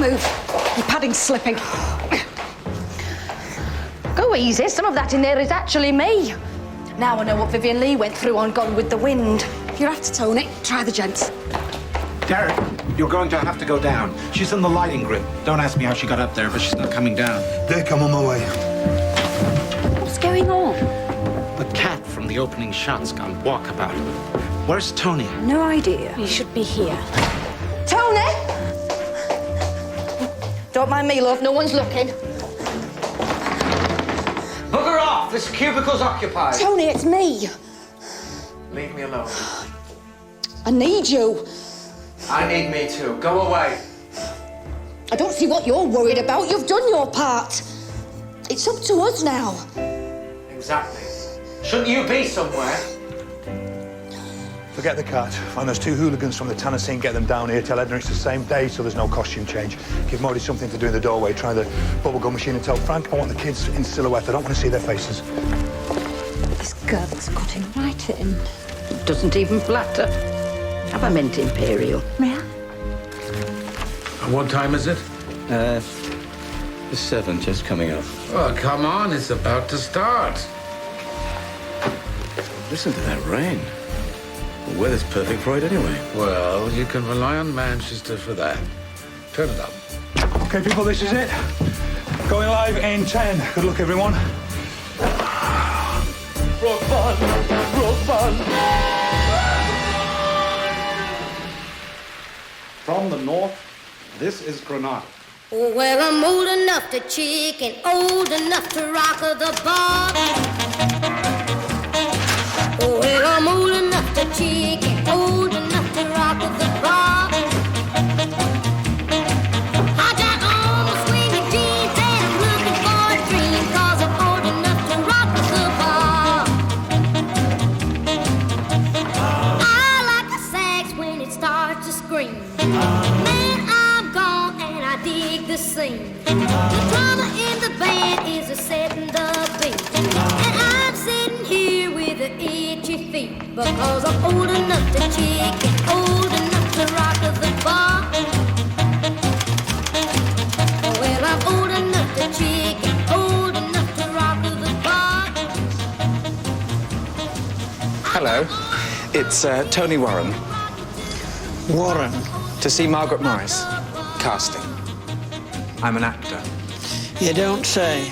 move. Your padding's slipping. Go easy. Some of that in there is actually me. Now I know what Vivian Lee went through on Gone with the Wind. If you're after Tony, try the gents. Derek, you're going to have to go down. She's in the lighting grid. Don't ask me how she got up there, but she's not coming down. Dick, I'm on my way. What's going on? The cat from the opening shot's gone walkabout. Where's Tony? No idea. He should be here. Tony! Don't mind me, love. No one's looking. Bugger off! This cubicle's occupied. Tony, it's me. Leave me alone. I need you. I need me too. Go away. I don't see what you're worried about. You've done your part. It's up to us now. Exactly. Shouldn't you be somewhere? Forget the cat. Find those two hooligans from the Tanner scene, get them down here. Tell Edna it's the same day, so there's no costume change. Give Maudie something to do in the doorway. Try the bubblegum machine and tell Frank I want the kids in silhouette. I don't want to see their faces. This girl's got him right in. Doesn't even flatter. Have a mint imperial. May I? What time is it? The 7 just coming up. Oh, come on, it's about to start. Listen to that rain. The weather's perfect for it anyway. Well, you can rely on Manchester for that. Turn it up. Okay, people, this is it. Going live in 10. Good luck, everyone. From the north, this is Granada. Oh, well, I'm old enough to chick and old enough to rock the bar. Oh, well, I'm old enough to chick and old enough to rock the bar. I got on my swinging jeans and I'm looking for a dream 'cause I'm old enough to rock the bar. I like the sax when it starts to scream. Man, I'm gone and I dig the scene. The drama in the band is a setting the beat. And I'm sitting here with the itchy feet because I'm old enough to chick and old enough to rock the bar. Well, I'm old enough to chick and old enough to rock the bar. Hello, it's Tony Warren. Warren. To see Margaret Morris. Casting. I'm an actor. You don't say.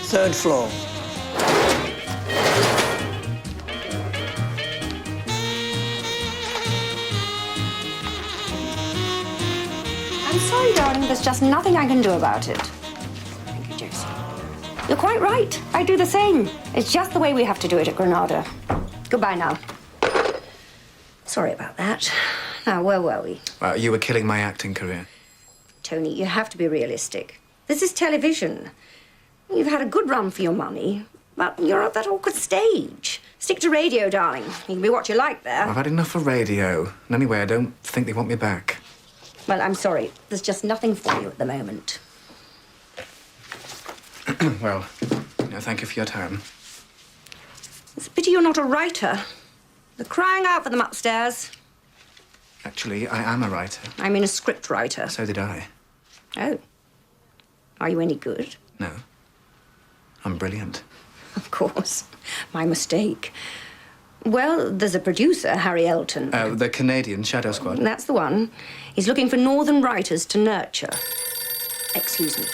3rd floor. I'm sorry, darling. There's just nothing I can do about it. Thank you, Josie. You're quite right. I do the same. It's just the way we have to do it at Granada. Goodbye now. Sorry about that. Now, where were we? Well, you were killing my acting career. Tony, you have to be realistic. This is television. You've had a good run for your money, but you're at that awkward stage. Stick to radio, darling. You can be what you like there. I've had enough of radio. And anyway, I don't think they want me back. Well, I'm sorry. There's just nothing for you at the moment. Well, thank you for your time. It's a pity you're not a writer. They're crying out for them upstairs. Actually, I am a writer. I mean a script writer. So did I. Oh. Are you any good? No. I'm brilliant. Of course. My mistake. Well, there's a producer, Harry Elton. The Canadian Shadow Squad. That's the one. He's looking for northern writers to nurture. Excuse me.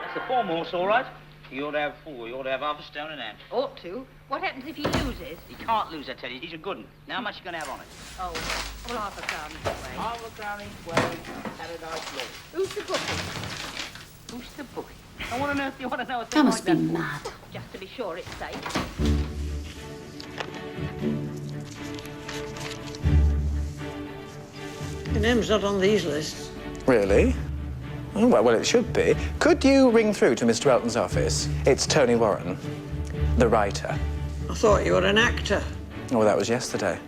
That's the foremost, all right. You ought to have 4. You ought to have half a stone in hand. Ought to. What happens if he loses? He can't lose, I tell you. He's a good one. Now, how much you going to have on it? Oh, well, half a crown each way. Half a crown each way, Paradise Law. Who's the bookie? Who's the bookie? I want to know if you want to know a I thing must like be that. mad. Just to be sure it's safe. Your name's not on these lists. Really? Oh, well, it should be. Could you ring through to Mr. Elton's office? It's Tony Warren, the writer. I thought you were an actor. Oh, that was yesterday.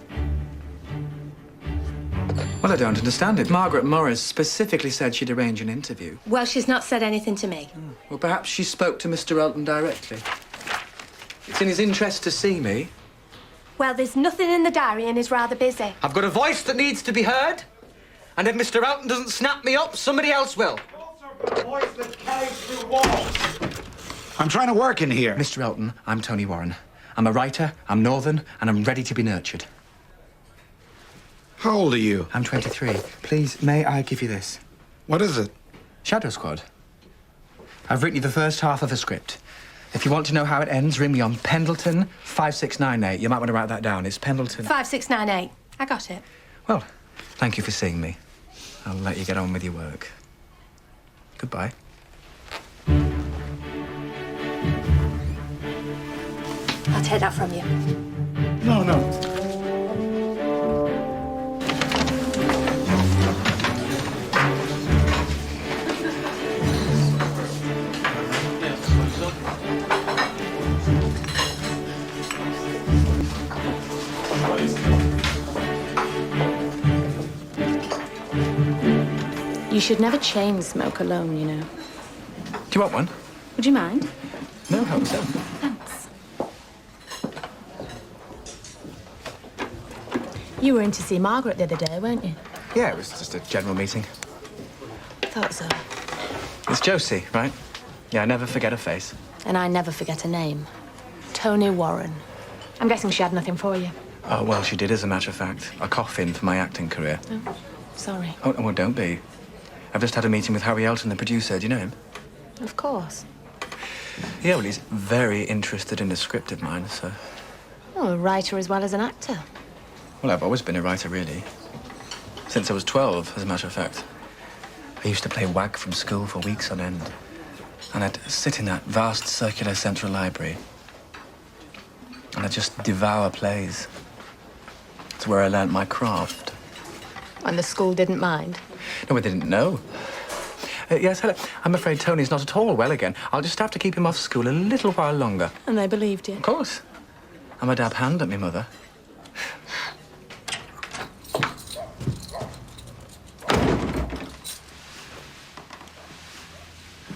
Well, I don't understand it. Margaret Morris specifically said she'd arrange an interview. Well, she's not said anything to me. Well, perhaps she spoke to Mr. Elton directly. It's in his interest to see me. Well, there's nothing in the diary and he's rather busy. I've got a voice that needs to be heard. And if Mr. Elton doesn't snap me up, somebody else will. I'm trying to work in here. Mr. Elton, I'm Tony Warren. I'm a writer, I'm northern, and I'm ready to be nurtured. How old are you? I'm 23. Please, may I give you this? What is it? Shadow Squad. I've written you the first half of a script. If you want to know how it ends, ring me on Pendleton 5698. You might want to write that down. It's Pendleton... 5698. I got it. Well, thank you for seeing me. I'll let you get on with your work. Goodbye. I'll take that from you. No, no. You should never chain smoke alone, you know. Do you want one? Would you mind? No, hope so. Thanks. You were in to see Margaret the other day, weren't you? Yeah, it was just a general meeting. Thought so. It's Josie, right? Yeah, I never forget her face. And I never forget a name. Tony Warren. I'm guessing she had nothing for you. Oh, well, she did, as a matter of fact. A coffin for my acting career. Oh, sorry. Oh, well, don't be. I've just had a meeting with Harry Elton, the producer. Do you know him? Of course. Yeah, well, he's very interested in a script of mine, so... Oh, a writer as well as an actor. Well, I've always been a writer, really. Since I was 12, as a matter of fact. I used to play wag from school for weeks on end. And I'd sit in that vast circular central library. And I'd just devour plays. It's where I learnt my craft. And the school didn't mind? No, I didn't know. Yes, hello. I'm afraid Tony's not at all well again. I'll just have to keep him off school a little while longer. And they believed you? Of course. I'm a dab hand at me mother.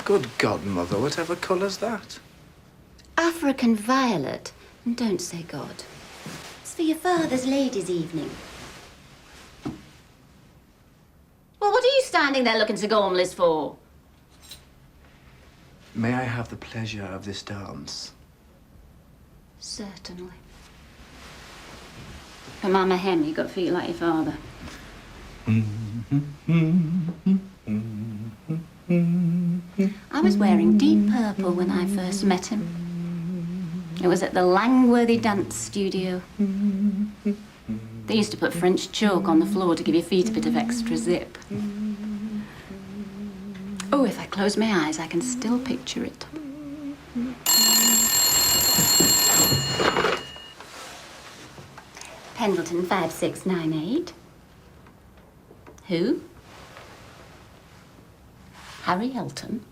Good God, Mother, whatever colour's that? African violet. And don't say God. It's for your father's ladies' evening. Well, what are you standing there looking so gormless for? May I have the pleasure of this dance? Certainly. For Mama Hem, you got feet like your father. I was wearing deep purple when I first met him. It was at the Langworthy Dance Studio. They used to put French chalk on the floor to give your feet a bit of extra zip. Oh, if I close my eyes, I can still picture it. Pendleton 5698. Who? Harry Elton.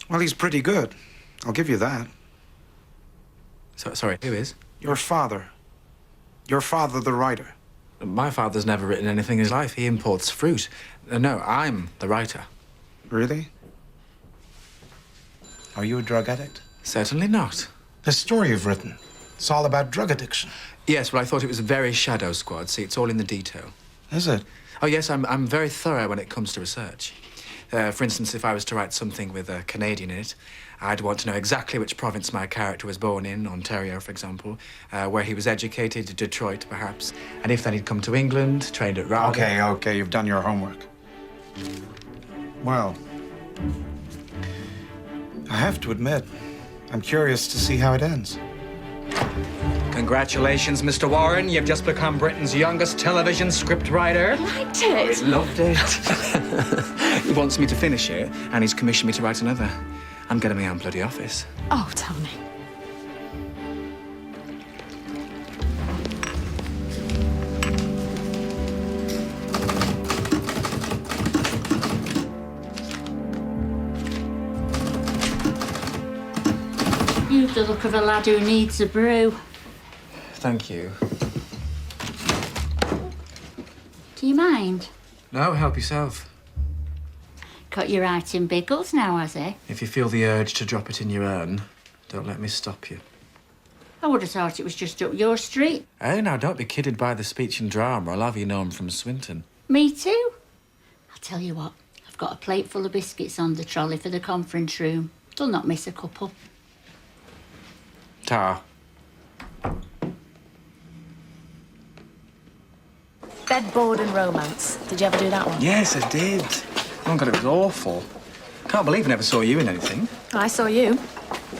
Well, he's pretty good. I'll give you that. Sorry, who is? Your father. Your father, the writer. My father's never written anything in his life. He imports fruit. No, I'm the writer. Really? Are you a drug addict? Certainly not. The story you've written, it's all about drug addiction. Yes, but I thought it was very Shadow Squad. See, it's all in the detail. Is it? Oh, yes, I'm very thorough when it comes to research. For instance, if I was to write something with a Canadian in it, I'd want to know exactly which province my character was born in, Ontario, for example, where he was educated, Detroit, perhaps, and if then he'd come to England, trained at RADA. Okay, you've done your homework. Well, I have to admit, I'm curious to see how it ends. Congratulations, Mr. Warren. You've just become Britain's youngest television scriptwriter. Liked it. I loved it. He wants me to finish it, and he's commissioned me to write another. I'm getting my own bloody office. Oh, Tony. You've the look of a lad who needs a brew. Thank you. Do you mind? No, help yourself. Got your right in Biggles now, has he? If you feel the urge to drop it in your urn, don't let me stop you. I would have thought it was just up your street. Hey, now, don't be kidded by the speech and drama. I'll have you know I'm from Swinton. Me too. I'll tell you what, I've got a plate full of biscuits on the trolley for the conference room. They'll not miss a couple. Ta. Bed, Board and Romance. Did you ever do that one? Yes, I did. Oh, God, it was awful. Can't believe I never saw you in anything. I saw you.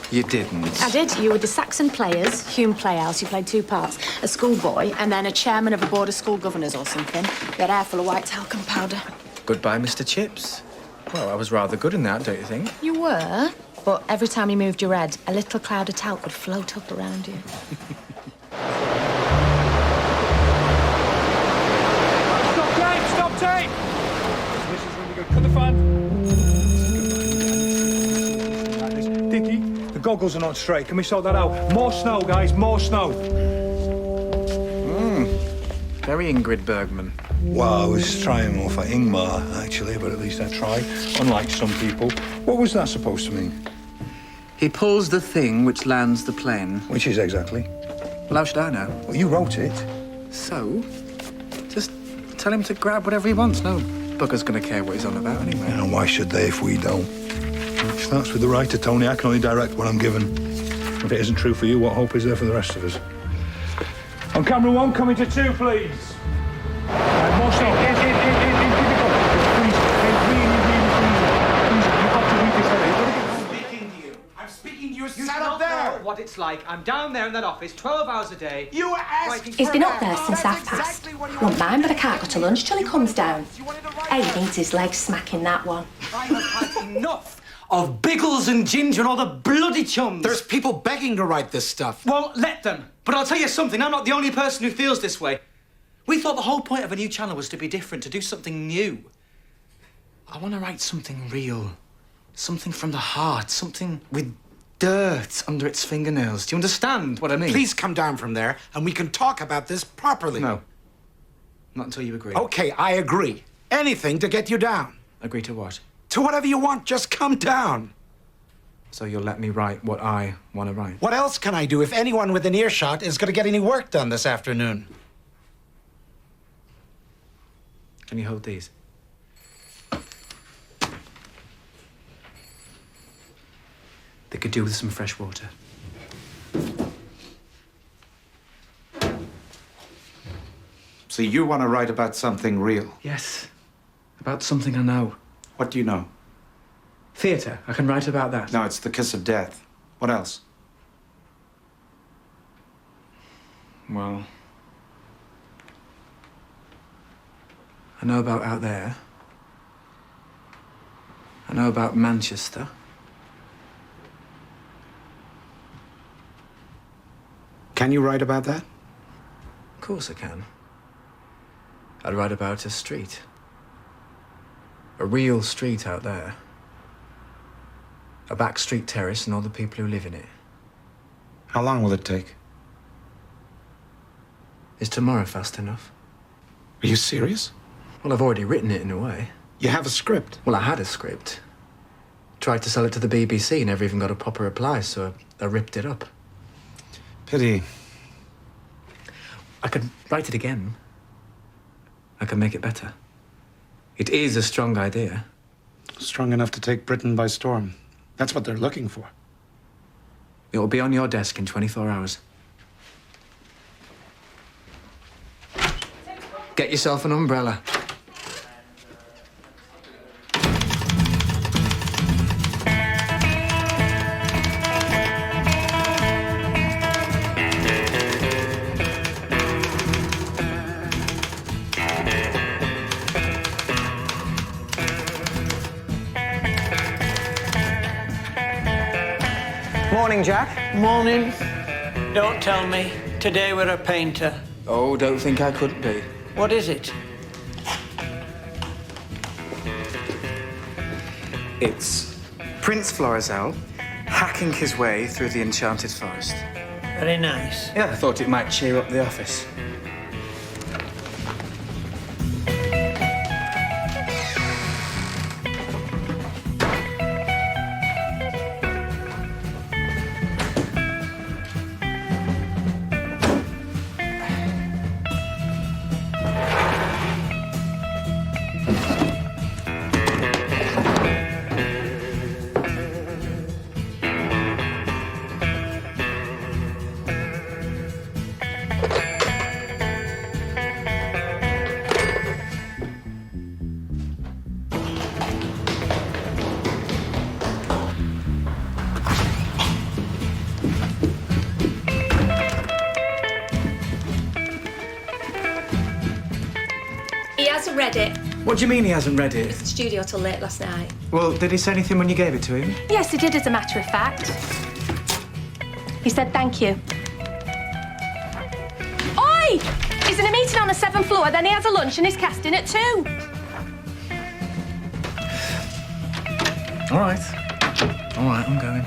You didn't. I did. You were the Saxon Players, Hume Playhouse. You played two parts. A schoolboy and then a chairman of a board of school governors or something. You had hair full of white talcum powder. Goodbye, Mr. Chips. Well, I was rather good in that, don't you think? You were, but every time you moved your head, a little cloud of talc would float up around you. Stop tape! Stop tape! This is really good. Cut the fan. Dickie, the goggles are not straight. Can we sort that out? More snow, guys. More snow. Very Ingrid Bergman. Well, I was trying more for Ingmar, actually, but at least I tried, unlike some people. What was that supposed to mean? He pulls the thing which lands the plane. Which is exactly? Well, how should I know? Well, you wrote it. So? Just tell him to grab whatever he wants. No bugger's gonna care what he's on about anyway. And why should they if we don't? It starts with the writer, Tony. I can only direct what I'm given. If it isn't true for you, what hope is there for the rest of us? On camera one, coming to two, please. More snow. Please, you've got to read this heading. I'm speaking to you. I'm speaking to you. You Sat don't up there. know what it's like. I'm down there in that office 12 hours a day. You asked He's for been that. up there since That's half past. exactly what you Won't mind, but I can't go to lunch till he comes down. You wanted to write Hey, that. he needs his legs smacking that one. I have had enough of Biggles and Ginger and all the bloody chums. There's people begging to write this stuff. Well, let them. But I'll tell you something, I'm not the only person who feels this way. We thought the whole point of a new channel was to be different, to do something new. I want to write something real. Something from the heart. Something with dirt under its fingernails. Do you understand what I mean? Please come down from there and we can talk about this properly. No. Not until you agree. Okay, I agree. Anything to get you down. Agree to what? To whatever you want, just come down. So you'll let me write what I want to write? What else can I do if anyone with an earshot is going to get any work done this afternoon? Can you hold these? They could do with some fresh water. So you want to write about something real? Yes. About something I know. What do you know? Theatre. I can write about that. No, it's the kiss of death. What else? Well, I know about out there. I know about Manchester. Can you write about that? Of course I can. I'd write about a street. A real street out there. A back street terrace and all the people who live in it. How long will it take? Is tomorrow fast enough? Are you serious? Well, I've already written it in a way. You have a script? Well, I had a script. Tried to sell it to the BBC, never even got a proper reply, so I ripped it up. Pity. I could write it again. I can make it better. It is a strong idea. Strong enough to take Britain by storm. That's what they're looking for. It will be on your desk in 24 hours. Get yourself an umbrella. Morning, Jack. Morning. Don't tell me. Today we're a painter. Oh, don't think I couldn't be. What is it? It's Prince Florizel, hacking his way through the enchanted forest. Very nice. Yeah, I thought it might cheer up the office. He hasn't read it. What do you mean he hasn't read it? It's the studio till late last night. Well, did he say anything when you gave it to him? Yes, he did, as a matter of fact. He said thank you. Oi! He's in a meeting on the 7th floor, then he has a lunch and he's casting at 2. All right. All right, I'm going.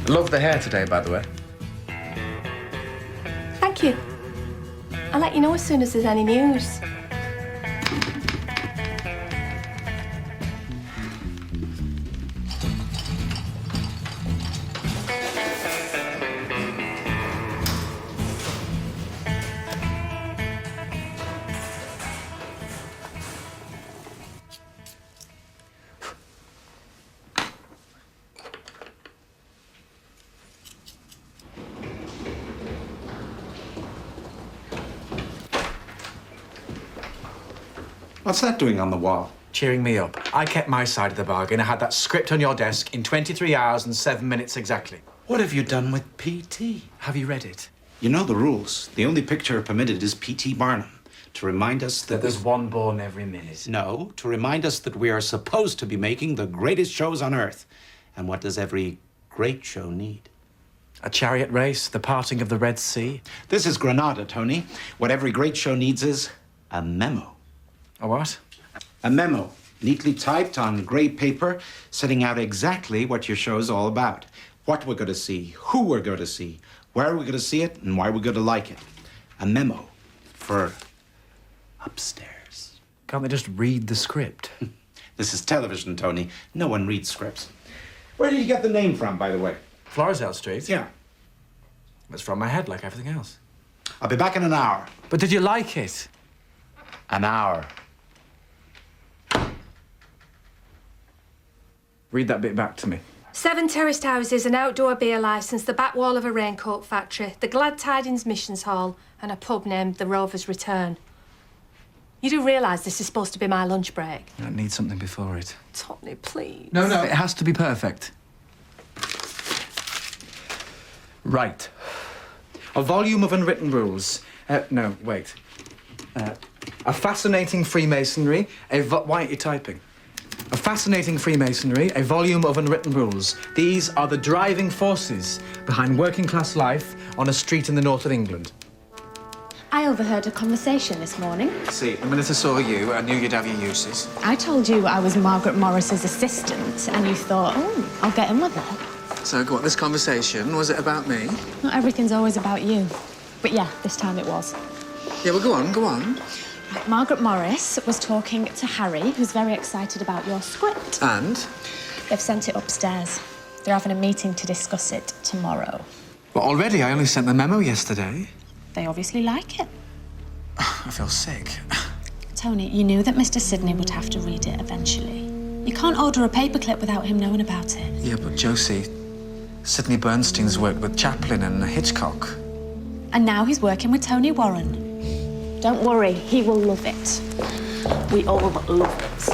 Love the hair today, by the way. Thank you. I'll let you know as soon as there's any news. What's that doing on the wall? Cheering me up. I kept my side of the bargain. I had that script on your desk in 23 hours and 7 minutes exactly. What have you done with P.T.? Have you read it? You know the rules. The only picture permitted is P.T. Barnum. To remind us that There's one born every minute. No, to remind us that we are supposed to be making the greatest shows on Earth. And what does every great show need? A chariot race, the parting of the Red Sea. This is Granada, Tony. What every great show needs is a memo. A what? A memo, neatly typed on grey paper, setting out exactly what your show's all about. What we're going to see, who we're going to see, where we're going to see it, and why we're going to like it. A memo for upstairs. Can't they just read the script? This is television, Tony. No one reads scripts. Where did you get the name from, by the way? Florizel Street? Yeah. It's from my head, like everything else. I'll be back in an hour. But did you like it? An hour. Read that bit back to me. 7 terraced houses, an outdoor beer licence, the back wall of a raincoat factory, the Glad Tidings Missions Hall, and a pub named the Rover's Return. You do realise this is supposed to be my lunch break? I need something before it. Tony, please. No, it has to be perfect. Right. A volume of unwritten rules. No, wait. A fascinating Freemasonry, why aren't you typing? A fascinating Freemasonry, a volume of unwritten rules. These are the driving forces behind working-class life on a street in the north of England. I overheard a conversation this morning. See, the minute I saw you, I knew you'd have your uses. I told you I was Margaret Morris's assistant, and you thought, oh, I'll get in with her. So, what, this conversation, was it about me? Not everything's always about you. But yeah, this time it was. Yeah, well, go on. Margaret Morris was talking to Harry, who's very excited about your script. And? They've sent it upstairs. They're having a meeting to discuss it tomorrow. Well, already I only sent the memo yesterday. They obviously like it. I feel sick. Tony, you knew that Mr. Sidney would have to read it eventually. You can't order a paperclip without him knowing about it. Yeah, but Josie, Sidney Bernstein's worked with Chaplin and Hitchcock. And now he's working with Tony Warren. Don't worry, he will love it. We all love it.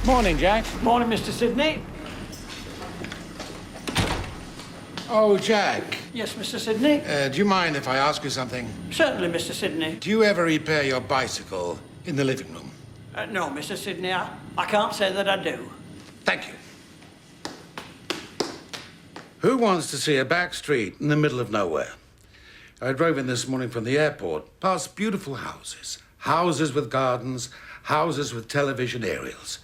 Morning, Jack. Morning, Mr. Sidney. Oh, Jack. Yes, Mr. Sidney? Do you mind if I ask you something? Certainly, Mr. Sidney. Do you ever repair your bicycle in the living room? No, Mr. Sidney, I can't say that I do. Thank you. Who wants to see a back street in the middle of nowhere? I drove in this morning from the airport, past beautiful houses. Houses with gardens, houses with television aerials.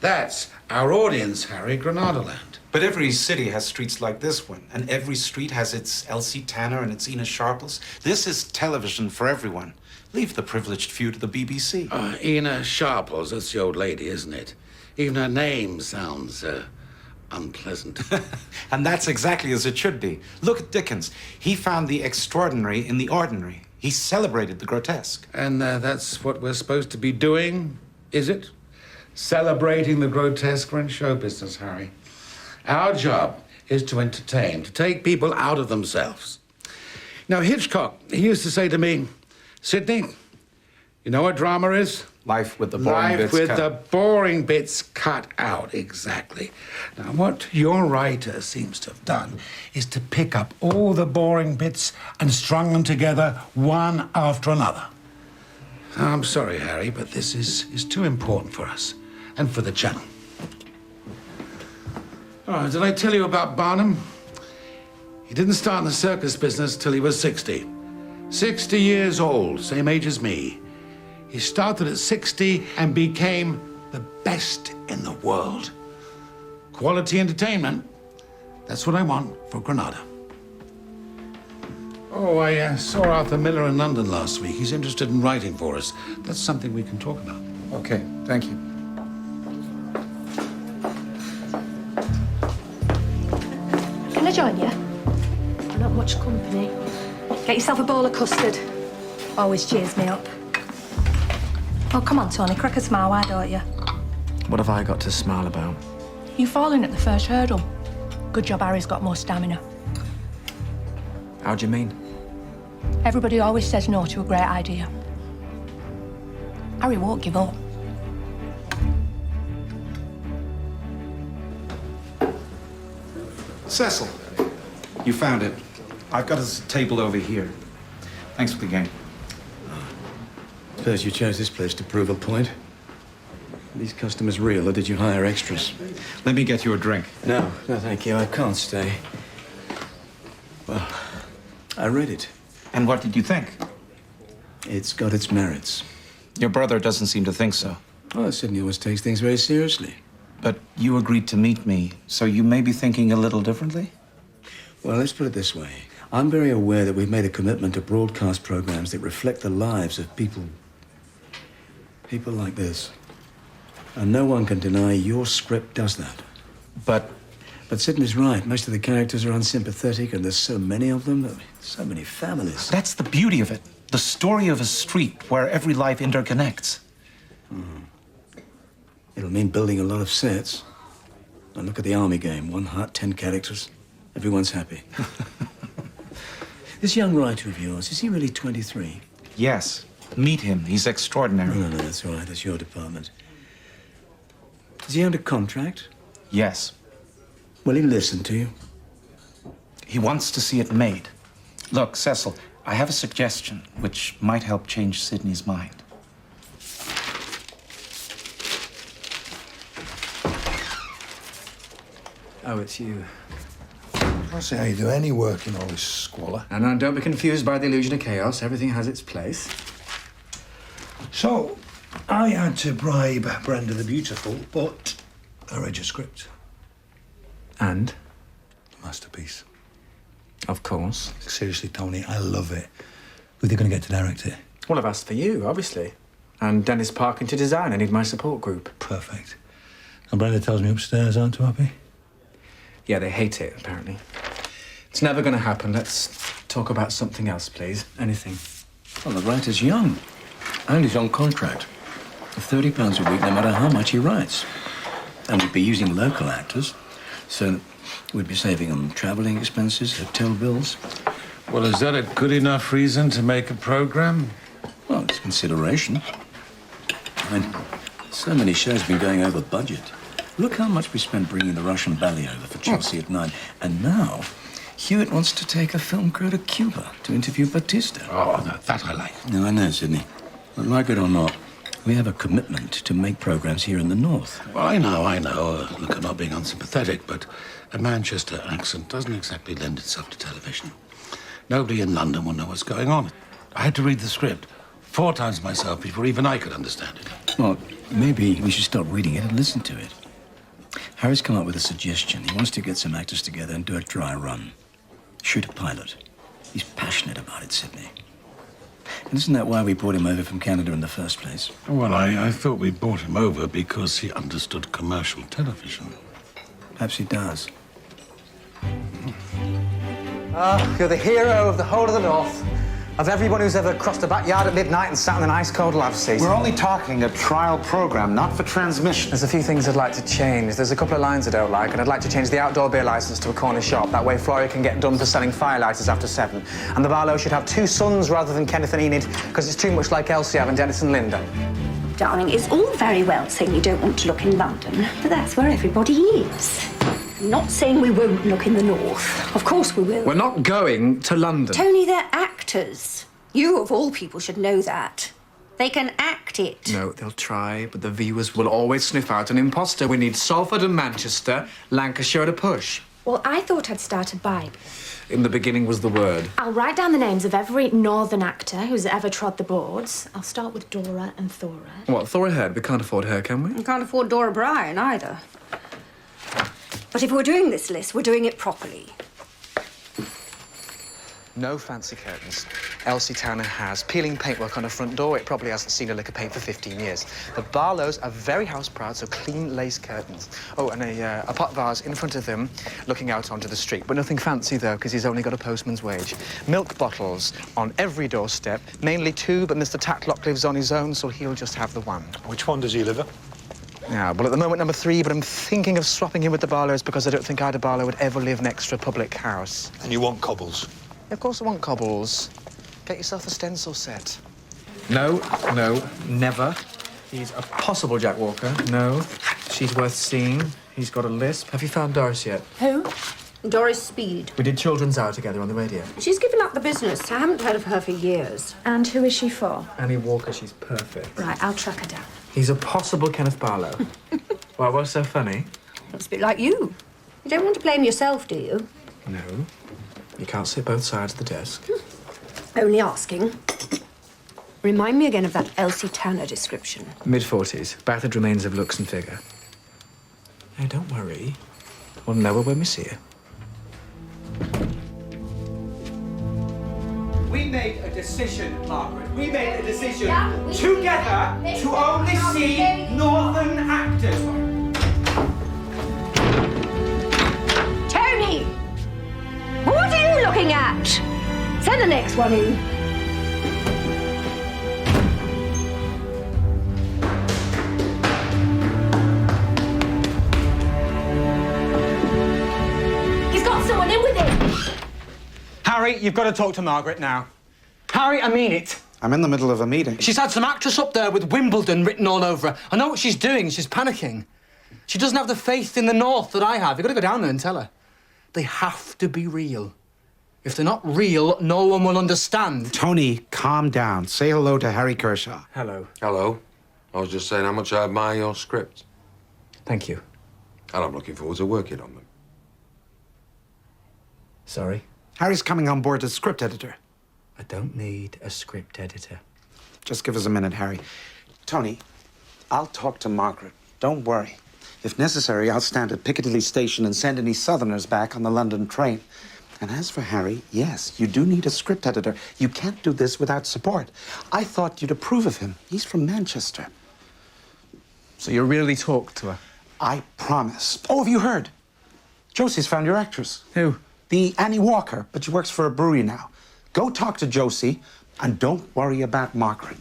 That's our audience, Harry, Granada Land. But every city has streets like this one, and every street has its Elsie Tanner and its Ina Sharples. This is television for everyone. Leave the privileged few to the BBC. Ina Sharples, that's the old lady, isn't it? Even her name sounds unpleasant. And that's exactly as it should be. Look at Dickens. He found the extraordinary in the ordinary. He celebrated the grotesque. And that's what we're supposed to be doing, is it? Celebrating the grotesque in show business, Harry. Our job is to entertain, to take people out of themselves. Now, Hitchcock, he used to say to me, Sidney, you know what drama is? Life with the boring bits Life with cut. the boring bits cut out, exactly. Now, what your writer seems to have done is to pick up all the boring bits and strung them together one after another. I'm sorry, Harry, but this is too important for us and for the channel. Oh, did I tell you about Barnum? He didn't start in the circus business till he was 60. 60 years old, same age as me. He started at 60 and became the best in the world. Quality entertainment, that's what I want for Granada. Oh, I saw Arthur Miller in London last week. He's interested in writing for us. That's something we can talk about. Okay, thank you. Can I join you? Not much company. Get yourself a bowl of custard. Always cheers me up. Oh, come on, Tony, crack a smile, why don't you? What have I got to smile about? You falling at the first hurdle. Good job Harry's got more stamina. How do you mean? Everybody always says no to a great idea. Harry won't give up. Cecil, you found it. I've got us tabled over here. Thanks for the game. Suppose you chose this place to prove a point. Are these customers real, or did you hire extras? Let me get you a drink. No, thank you. I can't stay. Well, I read it. And what did you think? It's got its merits. Your brother doesn't seem to think so. Well, Sydney always takes things very seriously. But you agreed to meet me, so you may be thinking a little differently? Well, let's put it this way. I'm very aware that we've made a commitment to broadcast programs that reflect the lives of people like this. And no one can deny your script does that. But Sydney's right. Most of the characters are unsympathetic, and there's so many of them, so many families. that's the beauty of it. The story of a street where every life interconnects. It'll mean building a lot of sets. And look at the army game. 1 hut, 10 characters. Everyone's happy. This young writer of yours, is he really 23? Yes. Meet him. He's extraordinary. No, that's all right. That's your department. Is he under contract? Yes. Will he listen to you? He wants to see it made. Look, Cecil, I have a suggestion which might help change Sydney's mind. Oh, it's you. I don't see how you do any work in all this squalor. And now, don't be confused by the illusion of chaos. Everything has its place. So, I had to bribe Brenda the Beautiful, but I read your script. And? Masterpiece. Of course. Seriously, Tony, I love it. Who are they going to get to direct it? Well, I've asked for you, obviously. And Dennis Parkin to design. I need my support group. Perfect. And Brenda tells me upstairs aren't too happy? Yeah, they hate it, apparently. It's never going to happen. Let's talk about something else, please. Anything. Well, the writer's young. And he's on contract. For £30 a week, no matter how much he writes. And we'd be using local actors. So we'd be saving on travelling expenses, hotel bills. Well, is that a good enough reason to make a program? Well, it's consideration. I mean, so many shows have been going over budget. Look how much we spent bringing the Russian ballet over for Chelsea at 9. And now, Hewitt wants to take a film crew to Cuba to interview Batista. Oh, that I like. No, I know, Sydney. But like it or not, we have a commitment to make programs here in the North. Well, I know. Look, I'm not being unsympathetic, but a Manchester accent doesn't exactly lend itself to television. Nobody in London will know what's going on. I had to read the script 4 times myself before even I could understand it. Well, maybe we should stop reading it and listen to it. Harry's come up with a suggestion. He wants to get some actors together and do a dry run. Shoot a pilot. He's passionate about it, Sidney. And isn't that why we brought him over from Canada in the first place? Well, I thought we brought him over because he understood commercial television. Perhaps he does. You're the hero of the whole of the North, of everyone who's ever crossed a backyard at midnight and sat in an ice-cold lab seat. We're only talking a trial program, not for transmission. There's a few things I'd like to change. There's a couple of lines I don't like, and I'd like to change the outdoor beer licence to a corner shop. That way Flora can get done for selling firelighters after 7. And the Barlow should have 2 sons rather than Kenneth and Enid, because it's too much like Elsie having Dennis and Linda. Darling, it's all very well saying you don't want to look in London, but that's where everybody is. I'm not saying we won't look in the north. Of course we will. We're not going to London. Tony, they're actors. You, of all people, should know that. They can act it. No, they'll try, but the viewers will always sniff out an imposter. We need Salford and Manchester, Lancashire at a push. Well, I thought I'd start a Bible. In the beginning was the word. I'll write down the names of every northern actor who's ever trod the boards. I'll start with Dora and Thora. What, Thora Head? We can't afford her, can we? We can't afford Dora Bryan either. But if we're doing this list, we're doing it properly. No fancy curtains. Elsie Tanner has peeling paintwork on her front door. It probably hasn't seen a lick of paint for 15 years. The Barlows are very house-proud, so clean lace curtains. Oh, and a pot vase in front of them, looking out onto the street. But nothing fancy, though, because he's only got a postman's wage. Milk bottles on every doorstep, mainly 2, but Mr. Tatlock lives on his own, so he'll just have the 1. Which one does he live at? Yeah, well, at the moment, number 3, but I'm thinking of swapping him with the Barlows because I don't think Ida Barlow would ever live next to a public house. And you want cobbles? Of course I want cobbles. Get yourself a stencil set. No, never. He's a possible Jack Walker. No. She's worth seeing. He's got a lisp. Have you found Doris yet? Who? Doris Speed. We did Children's Hour together on the radio. She's given up the business. I haven't heard of her for years. And who is she for? Annie Walker, she's perfect. Right, I'll track her down. He's a possible Kenneth Barlow. Why, what's so funny? It's a bit like you. You don't want to blame yourself, do you? No. You can't sit both sides of the desk. Only asking. Remind me again of that Elsie Tanner description. Mid-40s. Battered remains of looks and figure. No, don't worry. We'll know her when we see her. We made a decision, Margaret. We made a decision together to only see northern actors. Tony! What are you looking at? Send the next one in. He's got someone in with him! Harry, you've got to talk to Margaret now. Harry, I mean it. I'm in the middle of a meeting. She's had some actress up there with Wimbledon written all over her. I know what she's doing. She's panicking. She doesn't have the faith in the North that I have. You've got to go down there and tell her. They have to be real. If they're not real, no one will understand. Tony, calm down. Say hello to Harry Kershaw. Hello. Hello. I was just saying how much I admire your scripts. Thank you. And I'm looking forward to working on them. Sorry. Harry's coming on board as script editor. I don't need a script editor. Just give us a minute, Harry. Tony, I'll talk to Margaret. Don't worry. If necessary, I'll stand at Piccadilly Station and send any Southerners back on the London train. And as for Harry, yes, you do need a script editor. You can't do this without support. I thought you'd approve of him. He's from Manchester. So you really talked to her? I promise. Oh, have you heard? Josie's found your actress. Who? The Annie Walker, but she works for a brewery now. Go talk to Josie, and don't worry about Margaret.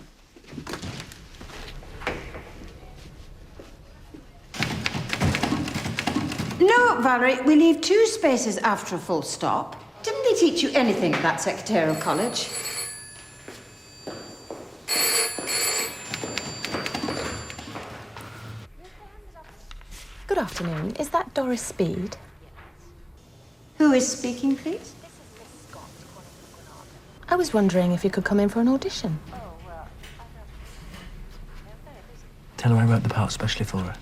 No, Valerie, we leave 2 spaces after a full stop. Didn't they teach you anything at that secretarial college? Good afternoon. Is that Doris Speed? Who is speaking, please? I was wondering if you could come in for an audition. Tell her I wrote the part specially for her.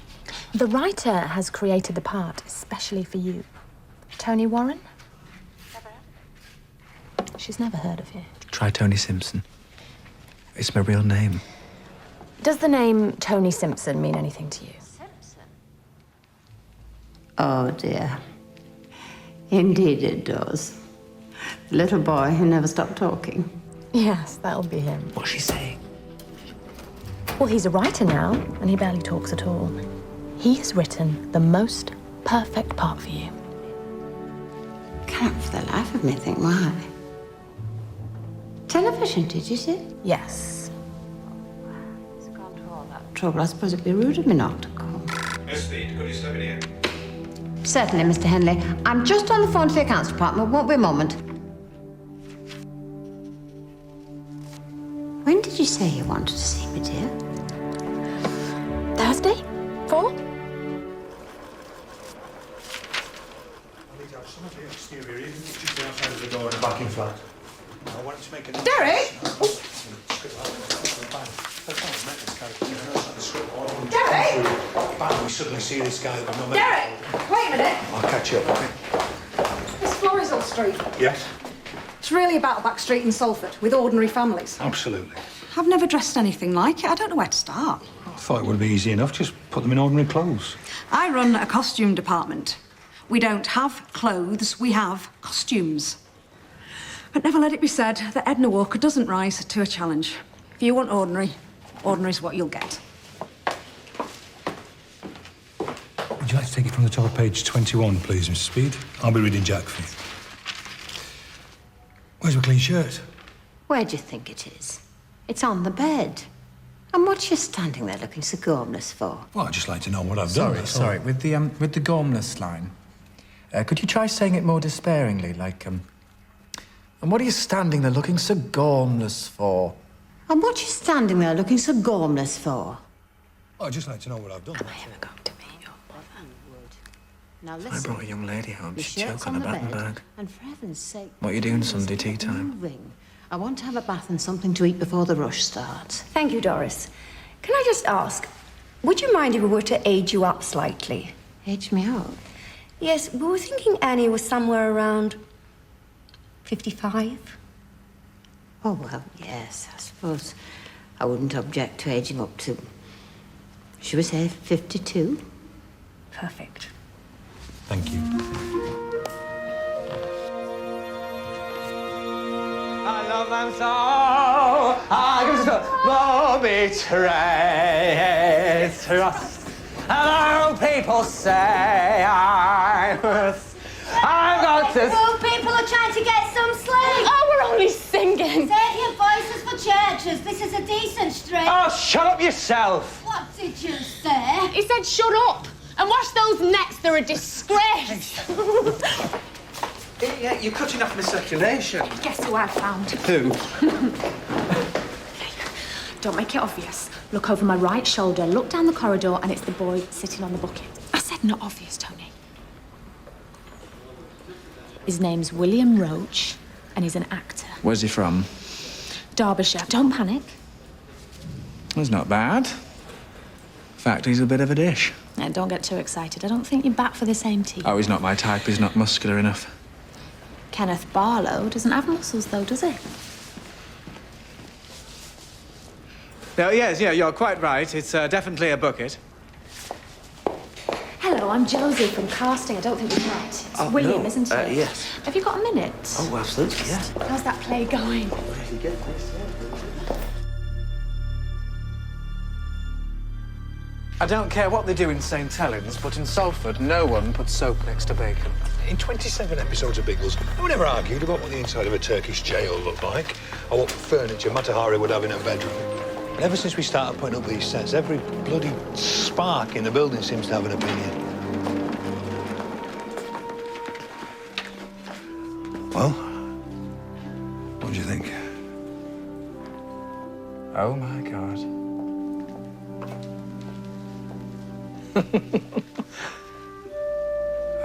The writer has created the part especially for you. Tony Warren? She's never heard of you. Try Tony Simpson. It's my real name. Does the name Tony Simpson mean anything to you? Oh, dear. Indeed it does. The little boy who never stopped talking. Yes, that'll be him. What's she saying? Well, he's a writer now, and he barely talks at all. He has written the most perfect part for you. Can't for the life of me think why. Television, did you say? Yes. It's gone to all that trouble. I suppose it'd be rude of me not to come. Miss Speed, could you step in here? Certainly, Mr. Henley. I'm just on the phone to the accounts department. Won't be a moment. When did you say you wanted to see me, dear? Thursday? 4? I need to have some of the exterior, even if it's just outside of the door in the backing flat. I wanted to make a... Derek! Derek! Bam, we suddenly see this guy that we've not met. Derek! Wait a minute. I'll catch you up, okay? This Florizel Street. Yes? It's really about a back street in Salford with ordinary families. Absolutely. I've never dressed anything like it. I don't know where to start. I thought it would be easy enough. Just put them in ordinary clothes. I run a costume department. We don't have clothes, we have costumes. But never let it be said that Edna Walker doesn't rise to a challenge. If you want ordinary, ordinary's what you'll get. Would you like to take it from the top of page 21, please, Mr. Speed? I'll be reading Jack for you. Where's my clean shirt? Where do you think it is? It's on the bed. And what you standing there looking so gormless for? Well, I'd just like to know what I've done. that's all. Sorry. With the gormless line, could you try saying it more despairingly, like, and what are you standing there looking so gormless for? And what you standing there looking so gormless for? Oh, I'd just like to know what I've done. Am I ever going to meet your brother? Now listen. I brought a young lady home. The She'd shirt's choke on a the bed, Battenberg. and for heaven's sake... What are you doing Sunday tea time? Moving. I want to have a bath and something to eat before the rush starts. Thank you, Doris. Can I just ask, would you mind if we were to age you up slightly? Age me up? Yes, we were thinking Annie was somewhere around 55. Oh, well, yes, I suppose I wouldn't object to aging up to, should we say, 52? Perfect. Thank you. I love them so. I can still be traitorous. Hello, people say I've got to. Oh, people are trying to get some sleep. Oh, we're only singing. Save your voices for churches. This is a decent street. Oh, shut up yourself. What did you say? He said shut up and wash those nets. They're a disgrace. Yeah, you're cutting off my circulation. Guess who I found? Who? Don't make it obvious. Look over my right shoulder, look down the corridor, and it's the boy sitting on the bucket. I said not obvious, Tony. His name's William Roach, and he's an actor. Where's he from? Derbyshire. Don't panic. He's not bad. In fact, he's a bit of a dish. And don't get too excited. I don't think you're back for the same team. Oh, he's not my type. He's not muscular enough. Kenneth Barlow doesn't have muscles, though, does he? No, yes, yeah, you're quite right. It's definitely a bucket. Hello, I'm Josie from casting. I don't think we've met. It's William, isn't it? Yes. Have you got a minute? Oh, absolutely, yes. How's that play going? I don't care what they do in St. Helens, but in Salford, no one puts soap next to bacon. In 27 episodes of Biggles, no one ever argued about what the inside of a Turkish jail looked like, or what furniture Matahari would have in her bedroom. And ever since we started putting up these sets, every bloody spark in the building seems to have an opinion. Well, what do you think? Oh, my God.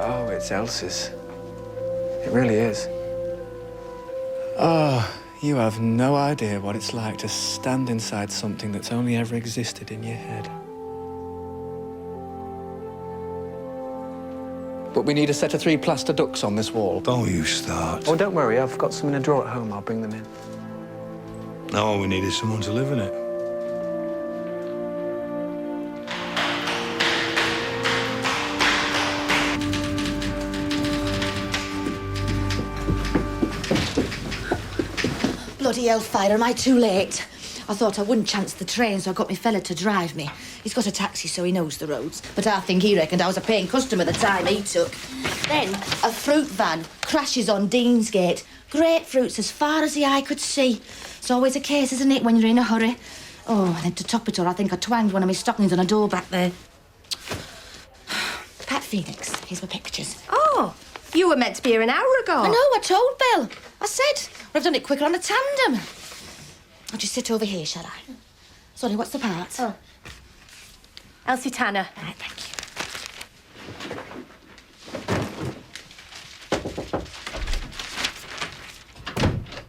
Oh, it's Elsie's. It really is. Oh, you have no idea what it's like to stand inside something that's only ever existed in your head. But we need a set of 3 plaster ducks on this wall. Don't you start. Oh, don't worry, I've got some in a drawer at home. I'll bring them in. No, all we need is someone to live in it. Bloody hellfire, am I too late? I thought I wouldn't chance the train, so I got my fella to drive me. He's got a taxi, so he knows the roads. But I think he reckoned I was a paying customer the time he took. Then a fruit van crashes on Deansgate. Grapefruits as far as the eye could see. It's always a case, isn't it, when you're in a hurry? Oh, and then to top it all, I think I twanged one of my stockings on a door back there. Pat Phoenix, here's my pictures. Oh, you were meant to be here an hour ago. I know, I told Bill. I said, I've done it quicker on a tandem. I'll just sit over here, shall I? Sorry, what's the part? Oh. Elsie Tanner. Right, thank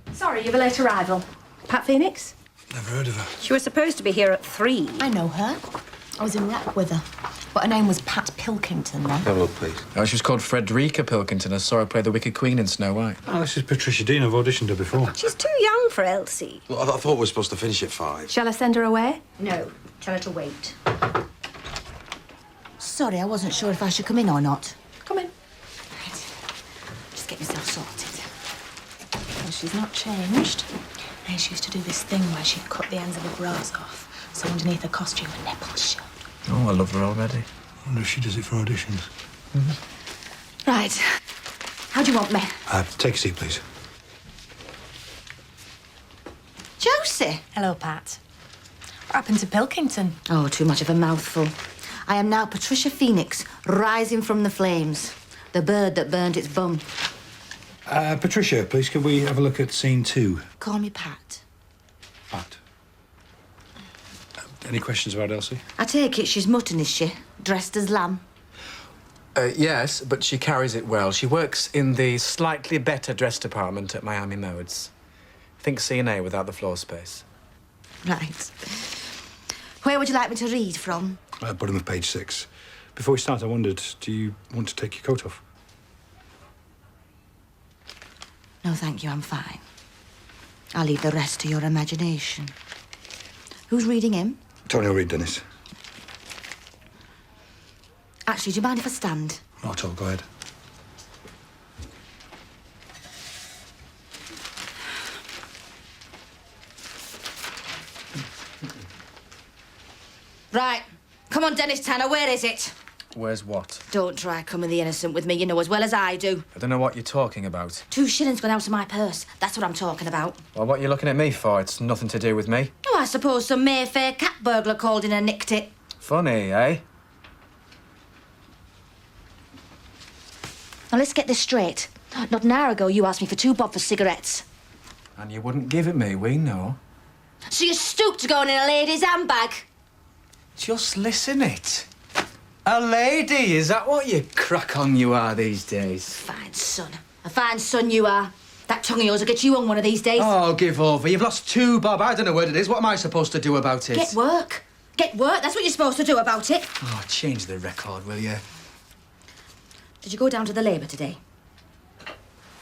you. Sorry, you've a late arrival. Pat Phoenix? Never heard of her. She was supposed to be here at 3. I know her. I was in rep with her. But her name was Pat Pilkington, then. Have a look, please. Oh, she was called Frederica Pilkington. I saw her play the Wicked Queen in Snow White. Oh, this is Patricia Dean. I've auditioned her before. She's too young for Elsie. Well, I thought we were supposed to finish at 5. Shall I send her away? No, tell her to wait. Sorry, I wasn't sure if I should come in or not. Come in. Right. Just get myself sorted. Well, she's not changed. And she used to do this thing where she'd cut the ends of her bras off, so underneath her costume her nipples showed. Oh, I love her already. I wonder if she does it for auditions. Right. How do you want me? Take a seat, please. Josie. Hello, Pat. What happened to Pilkington? Oh, too much of a mouthful. I am now Patricia Phoenix, rising from the flames. The bird that burned its bum. Patricia, please, can we have a look at scene 2? Call me Pat. Pat. Any questions about Elsie? I take it she's mutton, is she? Dressed as lamb? Yes, but she carries it well. She works in the slightly better dress department at Miami Modes. Think C&A without the floor space. Right. Where would you like me to read from? Bottom of page 6. Before we start, I wondered, do you want to take your coat off? No, thank you, I'm fine. I'll leave the rest to your imagination. Who's reading him? Tony will read, Dennis. Actually, do you mind if I stand? Not at all, go ahead. Right. Come on, Dennis Tanner, where is it? Where's what? Don't try coming the innocent with me, you know as well as I do. I don't know what you're talking about. 2 shillings gone out of my purse. That's what I'm talking about. Well, what are you looking at me for? It's nothing to do with me. Oh, I suppose some Mayfair cat burglar called in and nicked it. Funny, eh? Now, let's get this straight. Not an hour ago, you asked me for 2 bob for cigarettes. And you wouldn't give it me, we know. So you stooped to going in a lady's handbag? Just listen it. A lady, is that what you crack on you are these days? Fine son. A fine son you are. That tongue of yours will get you on one of these days. Oh, give over. You've lost 2 bob. I don't know what it is. What am I supposed to do about it? Get work. Get work. That's what you're supposed to do about it. Oh, change the record, will you? Did you go down to the Labour today?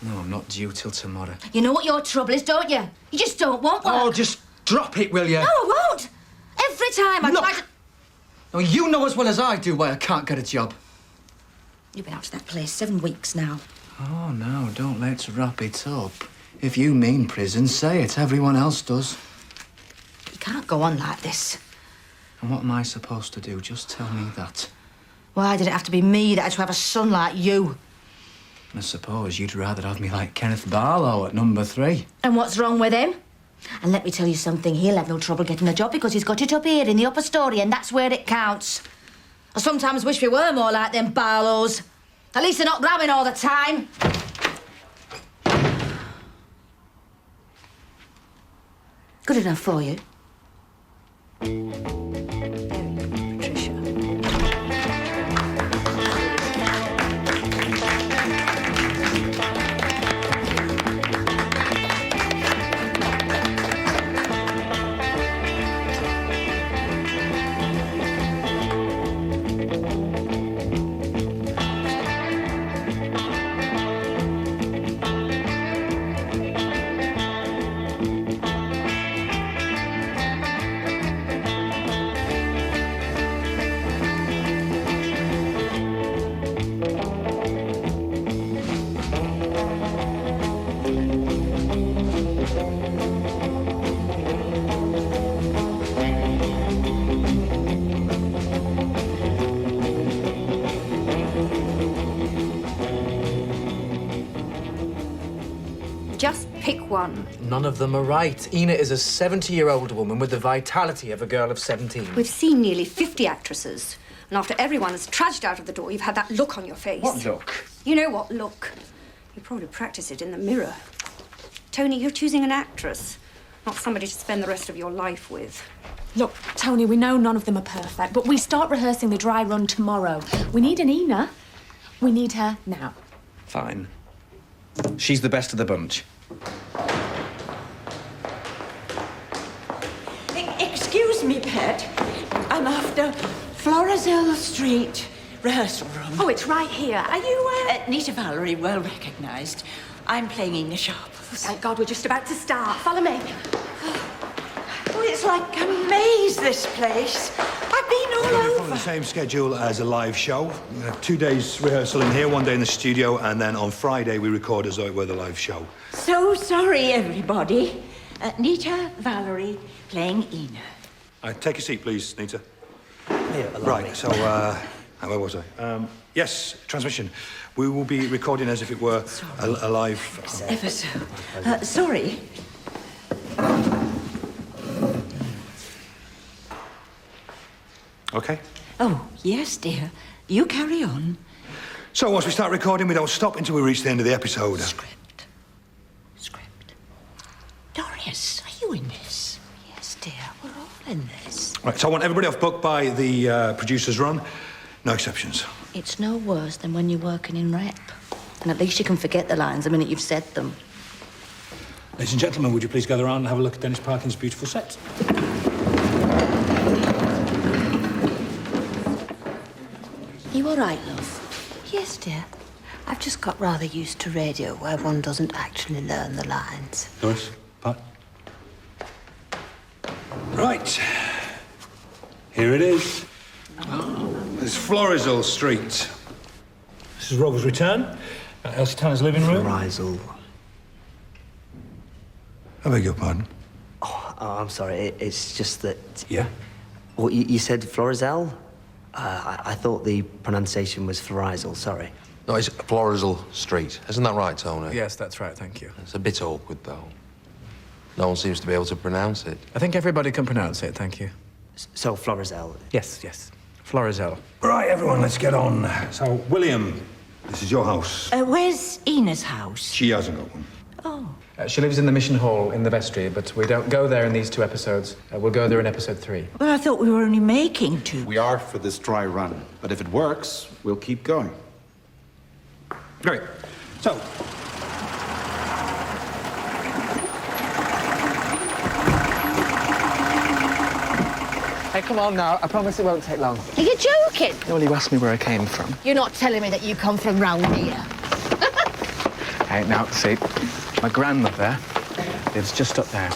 No, I'm not due till tomorrow. You know what your trouble is, don't you? You just don't want work. Oh, just drop it, will you? No, I won't. Every time I try to... Oh, you know as well as I do why I can't get a job. You've been out to that place 7 weeks now. Oh, no, don't let's wrap it up. If you mean prison, say it. Everyone else does. You can't go on like this. And what am I supposed to do? Just tell me that. Why did it have to be me that had to have a son like you? I suppose you'd rather have me like Kenneth Barlow at number 3. And what's wrong with him? And let me tell you something, he'll have no trouble getting a job because he's got it up here in the upper story and that's where it counts. I sometimes wish we were more like them Barlows. At least they're not grabbing all the time. Good enough for you. Just pick one. None of them are right. Ina is a 70-year-old woman with the vitality of a girl of 17. We've seen nearly 50 actresses, and after everyone has trudged out of the door, you've had that look on your face. What look? You know what look. You probably practice it in the mirror. Tony, you're choosing an actress, not somebody to spend the rest of your life with. Look, Tony, we know none of them are perfect, but we start rehearsing the dry run tomorrow. We need an Ina. We need her now. Fine. She's the best of the bunch. Excuse me, Pet. I'm after Florizel Street rehearsal room. Oh, it's right here. Are you, Nita Valerie, well recognised. I'm playing Ina Sharp. Thank God, we're just about to start. Follow me. Oh, it's like a maze, this place. I've been all We're over. following the same schedule as a live show. We have 2 days rehearsal in here, 1 day in the studio, and then on Friday we record as though it were the live show. So sorry, everybody. Nita Valerie playing Ina. Take a seat, please, Nita. Here, Right, so, where was I? Yes, transmission. We will be recording as if it were a live... Ever so. Sorry. OK? Oh, yes, dear. You carry on. So once we start recording, we don't stop until we reach the end of the episode. Dorius, are you in this? Yes, dear. We're all in this. Right, so I want everybody off book by the producer's run. No exceptions. It's no worse than when you're working in rep. And at least you can forget the lines the minute you've said them. Ladies and gentlemen, would you please gather around and have a look at Dennis Parkin's beautiful set? You all right, love? Yes, dear. I've just got rather used to radio where one doesn't actually learn the lines. Doris, Pat. Right. Here it is. It's Florizel Street. This is Rover's return. Elsie Tanner's living room. Florizel. I beg your pardon? Oh, I'm sorry. It's just that... Yeah? Well, you said Florizel? I thought the pronunciation was Florizel, sorry. No, it's Florizel Street. Isn't that right, Tony? Yes, that's right, thank you. It's a bit awkward, though. No one seems to be able to pronounce it. I think everybody can pronounce it, thank you. So, Florizel? Yes, yes. Florizel. Right, everyone, let's get on. So, William, this is your house. Where's Ina's house? She hasn't got one. Oh. She lives in the Mission Hall in the vestry, but we don't go there in these 2 episodes. We'll go there in episode 3. Well, I thought we were only making 2. We are for this dry run, but if it works, we'll keep going. Great. So, Hey, come on now. I promise it won't take long. Are you joking? Well, you asked me where I came from. You're not telling me that you come from round here. Hey, now, see, my grandmother lives just up there.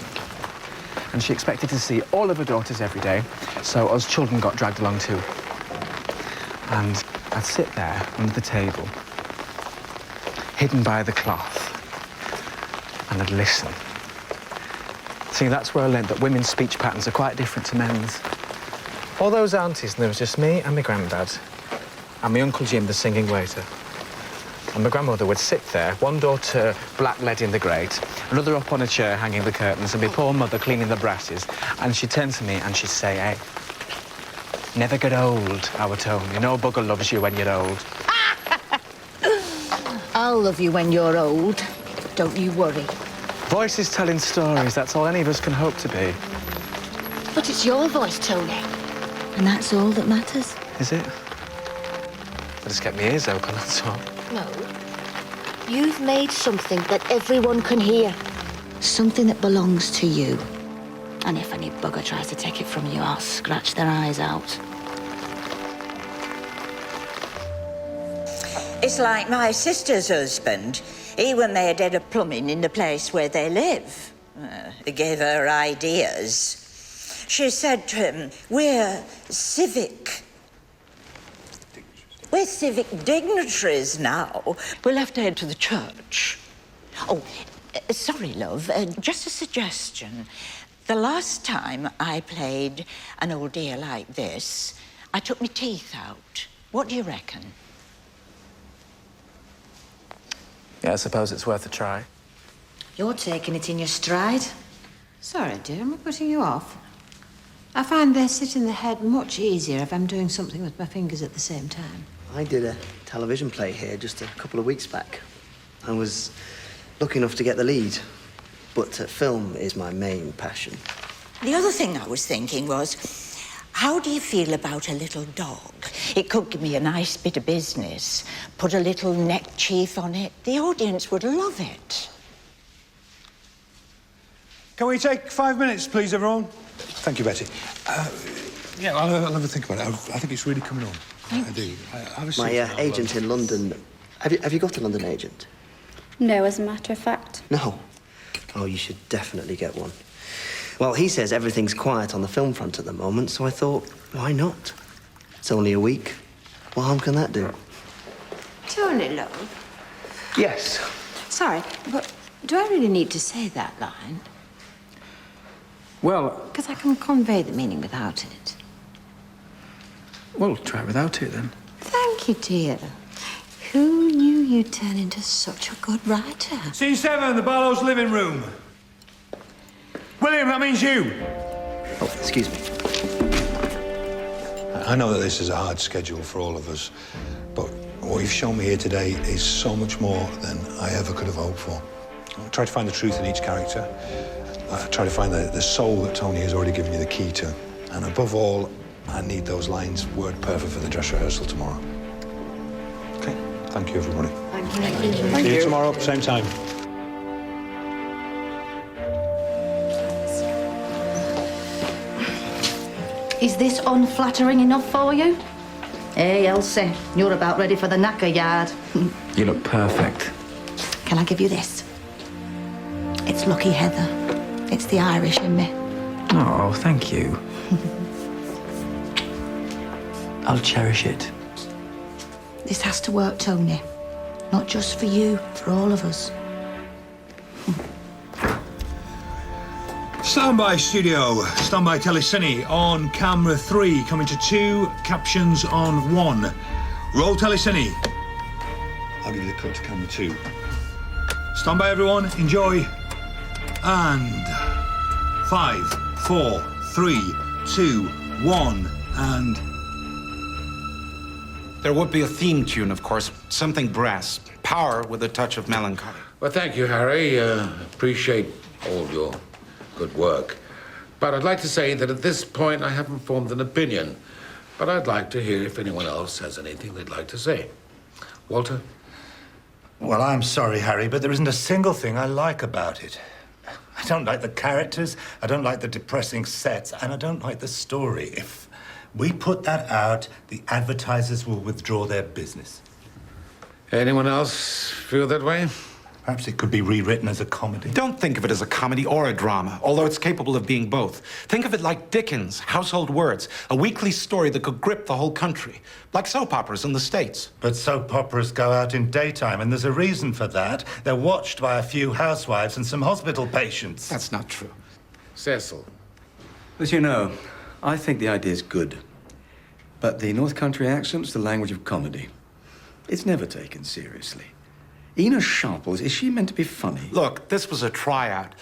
And she expected to see all of her daughters every day, so us children got dragged along too. And I'd sit there under the table, hidden by the cloth, and I'd listen. See, that's where I learned that women's speech patterns are quite different to men's. All those aunties, and there was just me and my granddad, and my Uncle Jim, the singing waiter. And my grandmother would sit there, one daughter black lead in the grate, another up on a chair hanging the curtains, and my poor mother cleaning the brasses. And she'd turn to me and she'd say, hey, never get old, our Tony. No bugger loves you when you're old. I'll love you when you're old. Don't you worry. Voices telling stories, that's all any of us can hope to be. But it's your voice, Tony. And that's all that matters. Is it? I just kept my ears open, that's all. No. You've made something that everyone can hear. Something that belongs to you. And if any bugger tries to take it from you, I'll scratch their eyes out. It's like my sister's husband. He were made head of plumbing in the place where they live. It gave her ideas. She said to him, we're civic dignitaries now. We'll have to head to the church. Oh, sorry, love. Just a suggestion. The last time I played an old dear like this, I took my teeth out. What do you reckon? Yeah, I suppose it's worth a try. You're taking it in your stride. Sorry, dear, am I putting you off? I find this sitting the head much easier if I'm doing something with my fingers at the same time. I did a television play here just a couple of weeks back. I was lucky enough to get the lead, but film is my main passion. The other thing I was thinking was, how do you feel about a little dog? It could give me a nice bit of business. Put a little neckerchief on it. The audience would love it. Can we take 5 minutes, please, everyone? Thank you, Betty. Yeah, I'll have a think about it. I think it's really coming on. I do. My agent in London... Have you got a London agent? No, as a matter of fact. No. Oh, you should definitely get one. Well, he says everything's quiet on the film front at the moment, so I thought, why not? It's only a week. What harm can that do? Tony, love. Yes. Sorry, but do I really need to say that line? Well... Because I can convey the meaning without it. Well, try without it, then. Thank you, dear. Who knew you'd turn into such a good writer? C7, the Barlow's living room. William, that means you. Oh, excuse me. I know that this is a hard schedule for all of us, but what you've shown me here today is so much more than I ever could have hoped for. I'll try to find the truth in each character. Try to find the soul that Tony has already given you the key to. And above all, I need those lines word perfect for the dress rehearsal tomorrow. Okay, thank you, everybody. Thank you. See you tomorrow, same time. Is this unflattering enough for you? Hey, Elsie, you're about ready for the knacker yard. You look perfect. Can I give you this? It's Lucky Heather. It's the Irish in me. Oh, thank you. I'll cherish it. This has to work, Tony. Not just for you, for all of us. Stand by, studio. Stand by, Telecine. On camera 3, coming to 2, captions on 1. Roll Telecine. I'll give you the cut to camera 2. Stand by, everyone. Enjoy. And 5, 4, 3, 2, 1, and... There would be a theme tune, of course, something brass, power with a touch of melancholy. Well, thank you, Harry. Appreciate all your good work. But I'd like to say that at this point I haven't formed an opinion. But I'd like to hear if anyone else has anything they'd like to say. Walter? Well, I'm sorry, Harry, but there isn't a single thing I like about it. I don't like the characters, I don't like the depressing sets, and I don't like the story. If we put that out, the advertisers will withdraw their business. Anyone else feel that way? Perhaps it could be rewritten as a comedy. Don't think of it as a comedy or a drama, although it's capable of being both. Think of it like Dickens' Household Words, a weekly story that could grip the whole country, like soap operas in the States. But soap operas go out in daytime, and there's a reason for that. They're watched by a few housewives and some hospital patients. That's not true. Cecil? As you know, I think the idea's good. But the North Country accent's the language of comedy. It's never taken seriously. Ina Sharples, is she meant to be funny? Look, this was a tryout.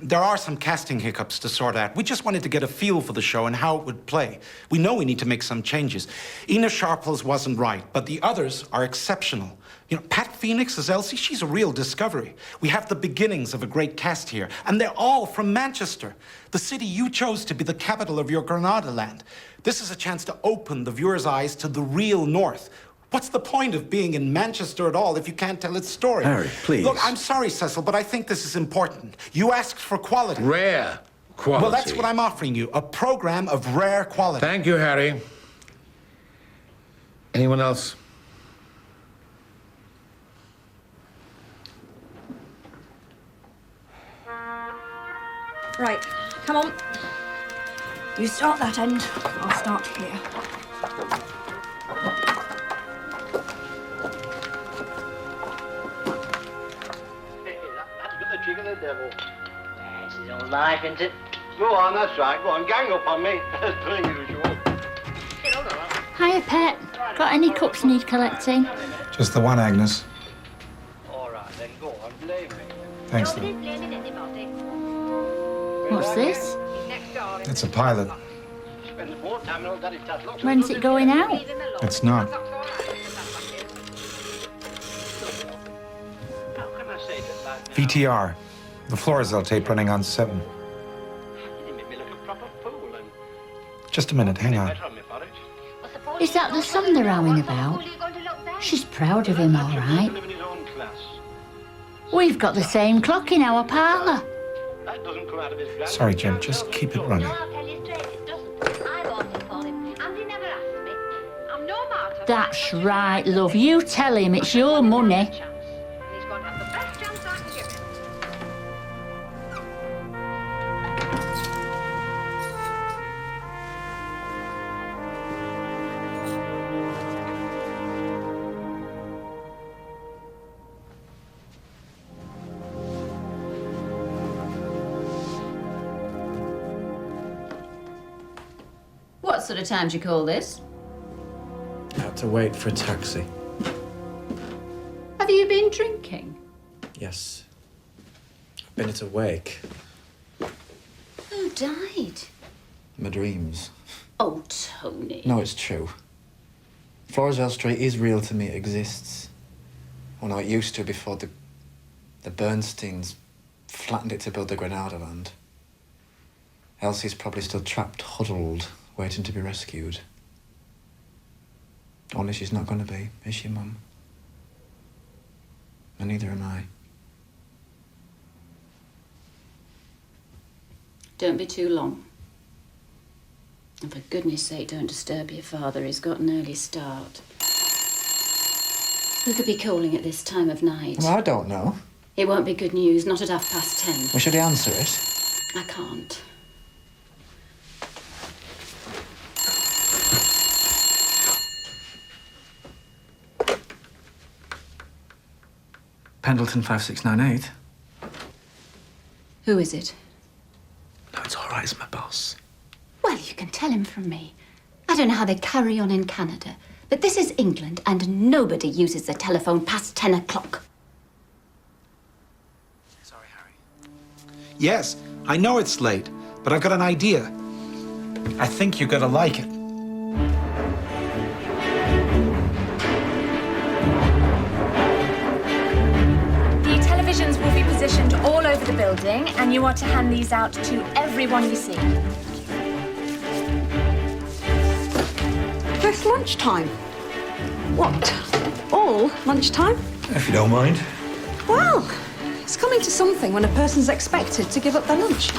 There are some casting hiccups to sort out. We just wanted to get a feel for the show and how it would play. We know we need to make some changes. Ina Sharples wasn't right, but the others are exceptional. You know, Pat Phoenix as Elsie, she's a real discovery. We have the beginnings of a great cast here, and they're all from Manchester, the city you chose to be the capital of your Granada land. This is a chance to open the viewer's eyes to the real North. What's the point of being in Manchester at all if you can't tell its story? Harry, please. Look, I'm sorry, Cecil, but I think this is important. You asked for quality. Rare quality. Well, that's what I'm offering you, a program of rare quality. Thank you, Harry. Anyone else? Right, come on. You start that end, I'll start here. Chicken the devil. That's his own life, isn't it? Go on, that's right. Go on, gang up on me. As per usual. Hiya, Pet. Got any cups need collecting? Just the one, Agnes. All right, then go on, blame me. Thanks, though. What's this? It's a pilot. When's it going out? It's not. VTR. The Florizel tape running on 7. Just a minute, hang on. Is that the son they're rowing about? She's proud of him, all right. We've got the same clock in our parlour. Sorry, Jim, just keep it running. That's right, love. You tell him it's your money. What sort of time do you call this? I had to wait for a taxi. Have you been drinking? Yes. I've been at a wake. Who died? My dreams. Oh, Tony. No, it's true. Florizel Street is real to me. It exists. Well, no, it used to before the Bernsteins flattened it to build the Granada land. Elsie's probably still trapped, huddled, waiting to be rescued. Only she's not going to be, is she, Mum? And neither am I. Don't be too long. And for goodness sake, don't disturb your father. He's got an early start. Who could be calling at this time of night? Well, I don't know. It won't be good news, not at 10:30. Well, should he answer it? I can't. Pendleton 5698. Who is it? No, it's all right. It's my boss. Well, you can tell him from me. I don't know how they carry on in Canada, but this is England and nobody uses the telephone past 10 o'clock. Yes, I know it's late, but I've got an idea. I think you're gonna like it. The televisions will be positioned all over the building, and you are to hand these out to everyone you see. It's lunchtime. What? All lunchtime? If you don't mind. Well, it's coming to something when a person's expected to give up their lunch.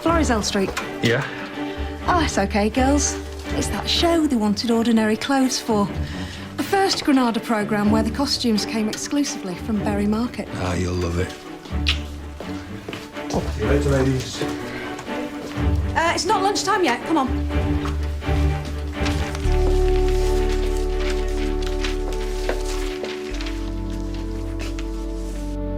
Florizel Street. Yeah? Oh, it's okay, girls. It's that show they wanted ordinary clothes for. The first Granada programme where the costumes came exclusively from Berry Market. Ah, you'll love it. See you later, ladies. It's not lunchtime yet. Come on.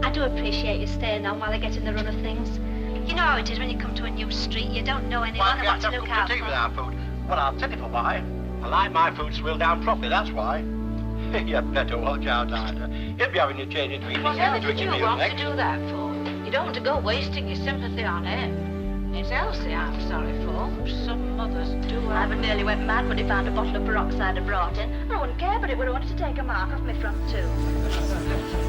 I do appreciate you staying on while I get in the run of things. You know how it is when you come to a new street. You don't know anyone and what to look out for. With our food. Well, I'll tell you for why. I like my food swilled down properly, that's why. You better watch out, Ida. You'll be having your change of drink. Whatever did you want to do that for? You don't want to go wasting your sympathy on him. It's Elsie I'm sorry for. Some mothers do. I nearly went mad when he found a bottle of peroxide I brought in. I wouldn't care, but it would have wanted to take a mark off my front too.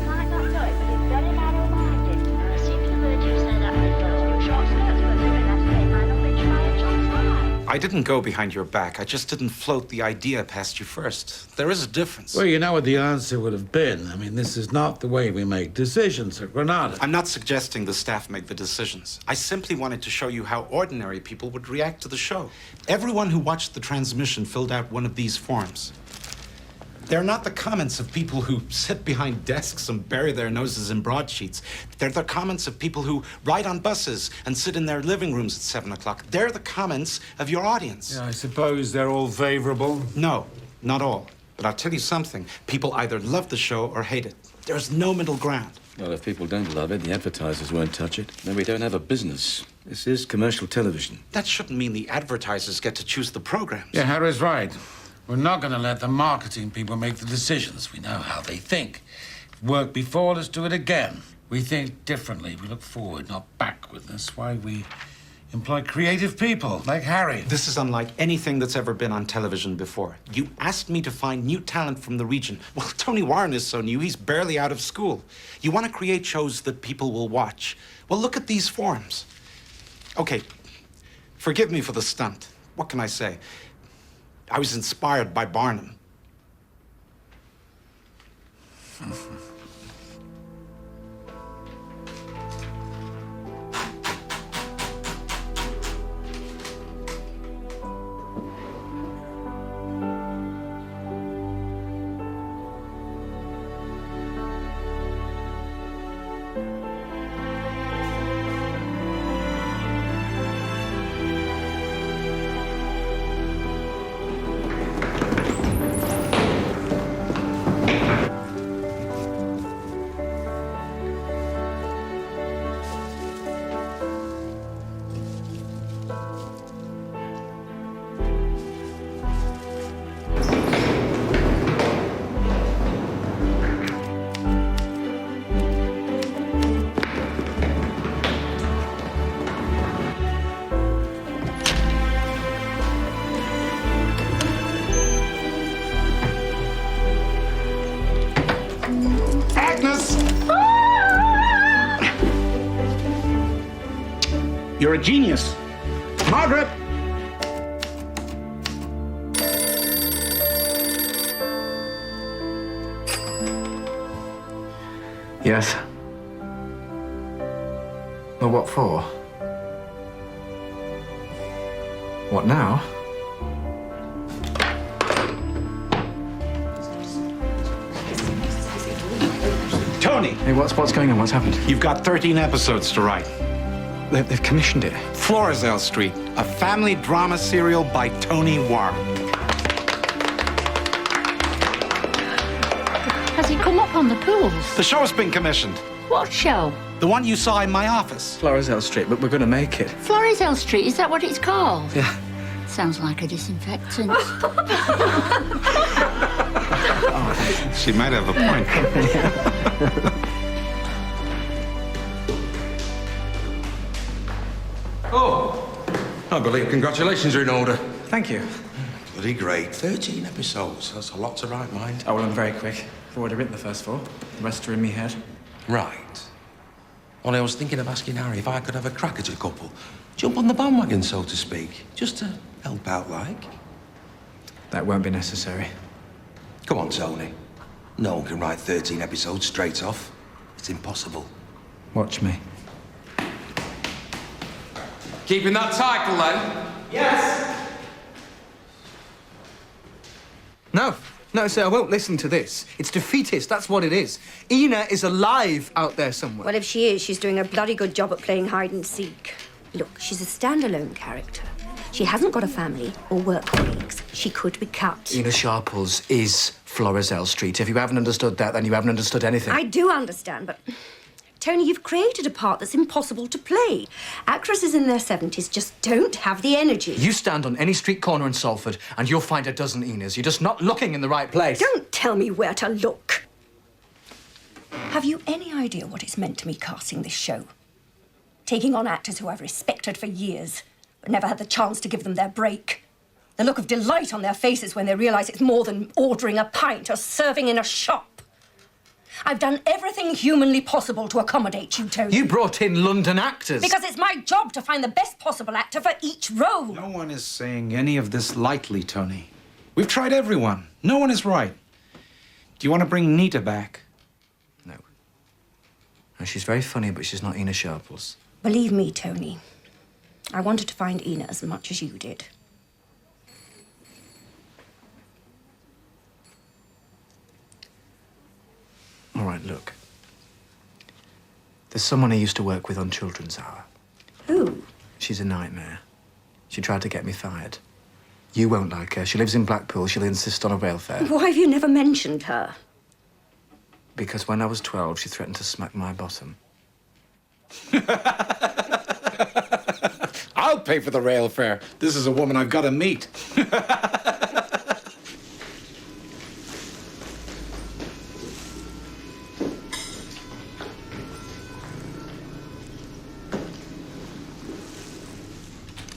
Might not know it, but he's very narrow-minded. I seem to have heard you say that with those new short skirts, but they're in that state might not reach my John's eye. I didn't go behind your back. I just didn't float the idea past you first. There is a difference. Well, you know what the answer would have been. I mean, this is not the way we make decisions at Granada. I'm not suggesting the staff make the decisions. I simply wanted to show you how ordinary people would react to the show. Everyone who watched the transmission filled out one of these forms. They're not the comments of people who sit behind desks and bury their noses in broadsheets. They're the comments of people who ride on buses and sit in their living rooms at 7 o'clock. They're the comments of your audience. Yeah, I suppose they're all favorable. No, not all. But I'll tell you something. People either love the show or hate it. There's no middle ground. Well, if people don't love it, the advertisers won't touch it. Then we don't have a business. This is commercial television. That shouldn't mean the advertisers get to choose the programs. Yeah, Harry's right. We're not going to let the marketing people make the decisions. We know how they think. If worked before, let's do it again. We think differently. We look forward, not backward. That's why we employ creative people like Harry. This is unlike anything that's ever been on television before. You asked me to find new talent from the region. Well, Tony Warren is so new, he's barely out of school. You want to create shows that people will watch. Well, look at these forms. Okay, forgive me for the stunt. What can I say? I was inspired by Barnum. You're a genius. Margaret! Yes. Well, what for? What now? Tony! Hey, what's going on? What's happened? You've got 13 episodes to write. They've commissioned it. Florizel Street, a family drama serial by Tony Warren. Has it come up on the pools? The show's been commissioned. What show? The one you saw in my office. Florizel Street, but we're going to make it. Florizel Street, is that what it's called? Yeah. Sounds like a disinfectant. She might have a point. I believe congratulations are in order. Thank you. Bloody great. 13 episodes. That's a lot to write, mind. Oh, well, I'm very quick. I've already written the first 4. The rest are in me head. Right. Only I was thinking of asking Harry if I could have a crack at a couple. Jump on the bandwagon, so to speak. Just to help out, like. That won't be necessary. Come on, Tony. No one can write 13 episodes straight off. It's impossible. Watch me. Keeping that title, then? Yes! No, sir, I won't listen to this. It's defeatist, that's what it is. Ina is alive out there somewhere. Well, if she is, she's doing a bloody good job at playing hide and seek. Look, she's a standalone character. She hasn't got a family or work colleagues. She could be cut. Ina Sharples is Florizel Street. If you haven't understood that, then you haven't understood anything. I do understand, but... Tony, you've created a part that's impossible to play. Actresses in their 70s just don't have the energy. You stand on any street corner in Salford and you'll find a dozen Inas. You're just not looking in the right place. Don't tell me where to look. Have you any idea what it's meant to me casting this show? Taking on actors who I've respected for years, but never had the chance to give them their break. The look of delight on their faces when they realise it's more than ordering a pint or serving in a shop. I've done everything humanly possible to accommodate you, Tony. You brought in London actors. Because it's my job to find the best possible actor for each role. No one is saying any of this lightly, Tony. We've tried everyone. No one is right. Do you want to bring Nita back? No. No, she's very funny, but she's not Ina Sharples. Believe me, Tony, I wanted to find Ina as much as you did. All right, look. There's someone I used to work with on Children's Hour. Who? She's a nightmare. She tried to get me fired. You won't like her. She lives in Blackpool. She'll insist on a rail fare. Why have you never mentioned her? Because when I was 12, she threatened to smack my bottom. I'll pay for the rail fare. This is a woman I've got to meet.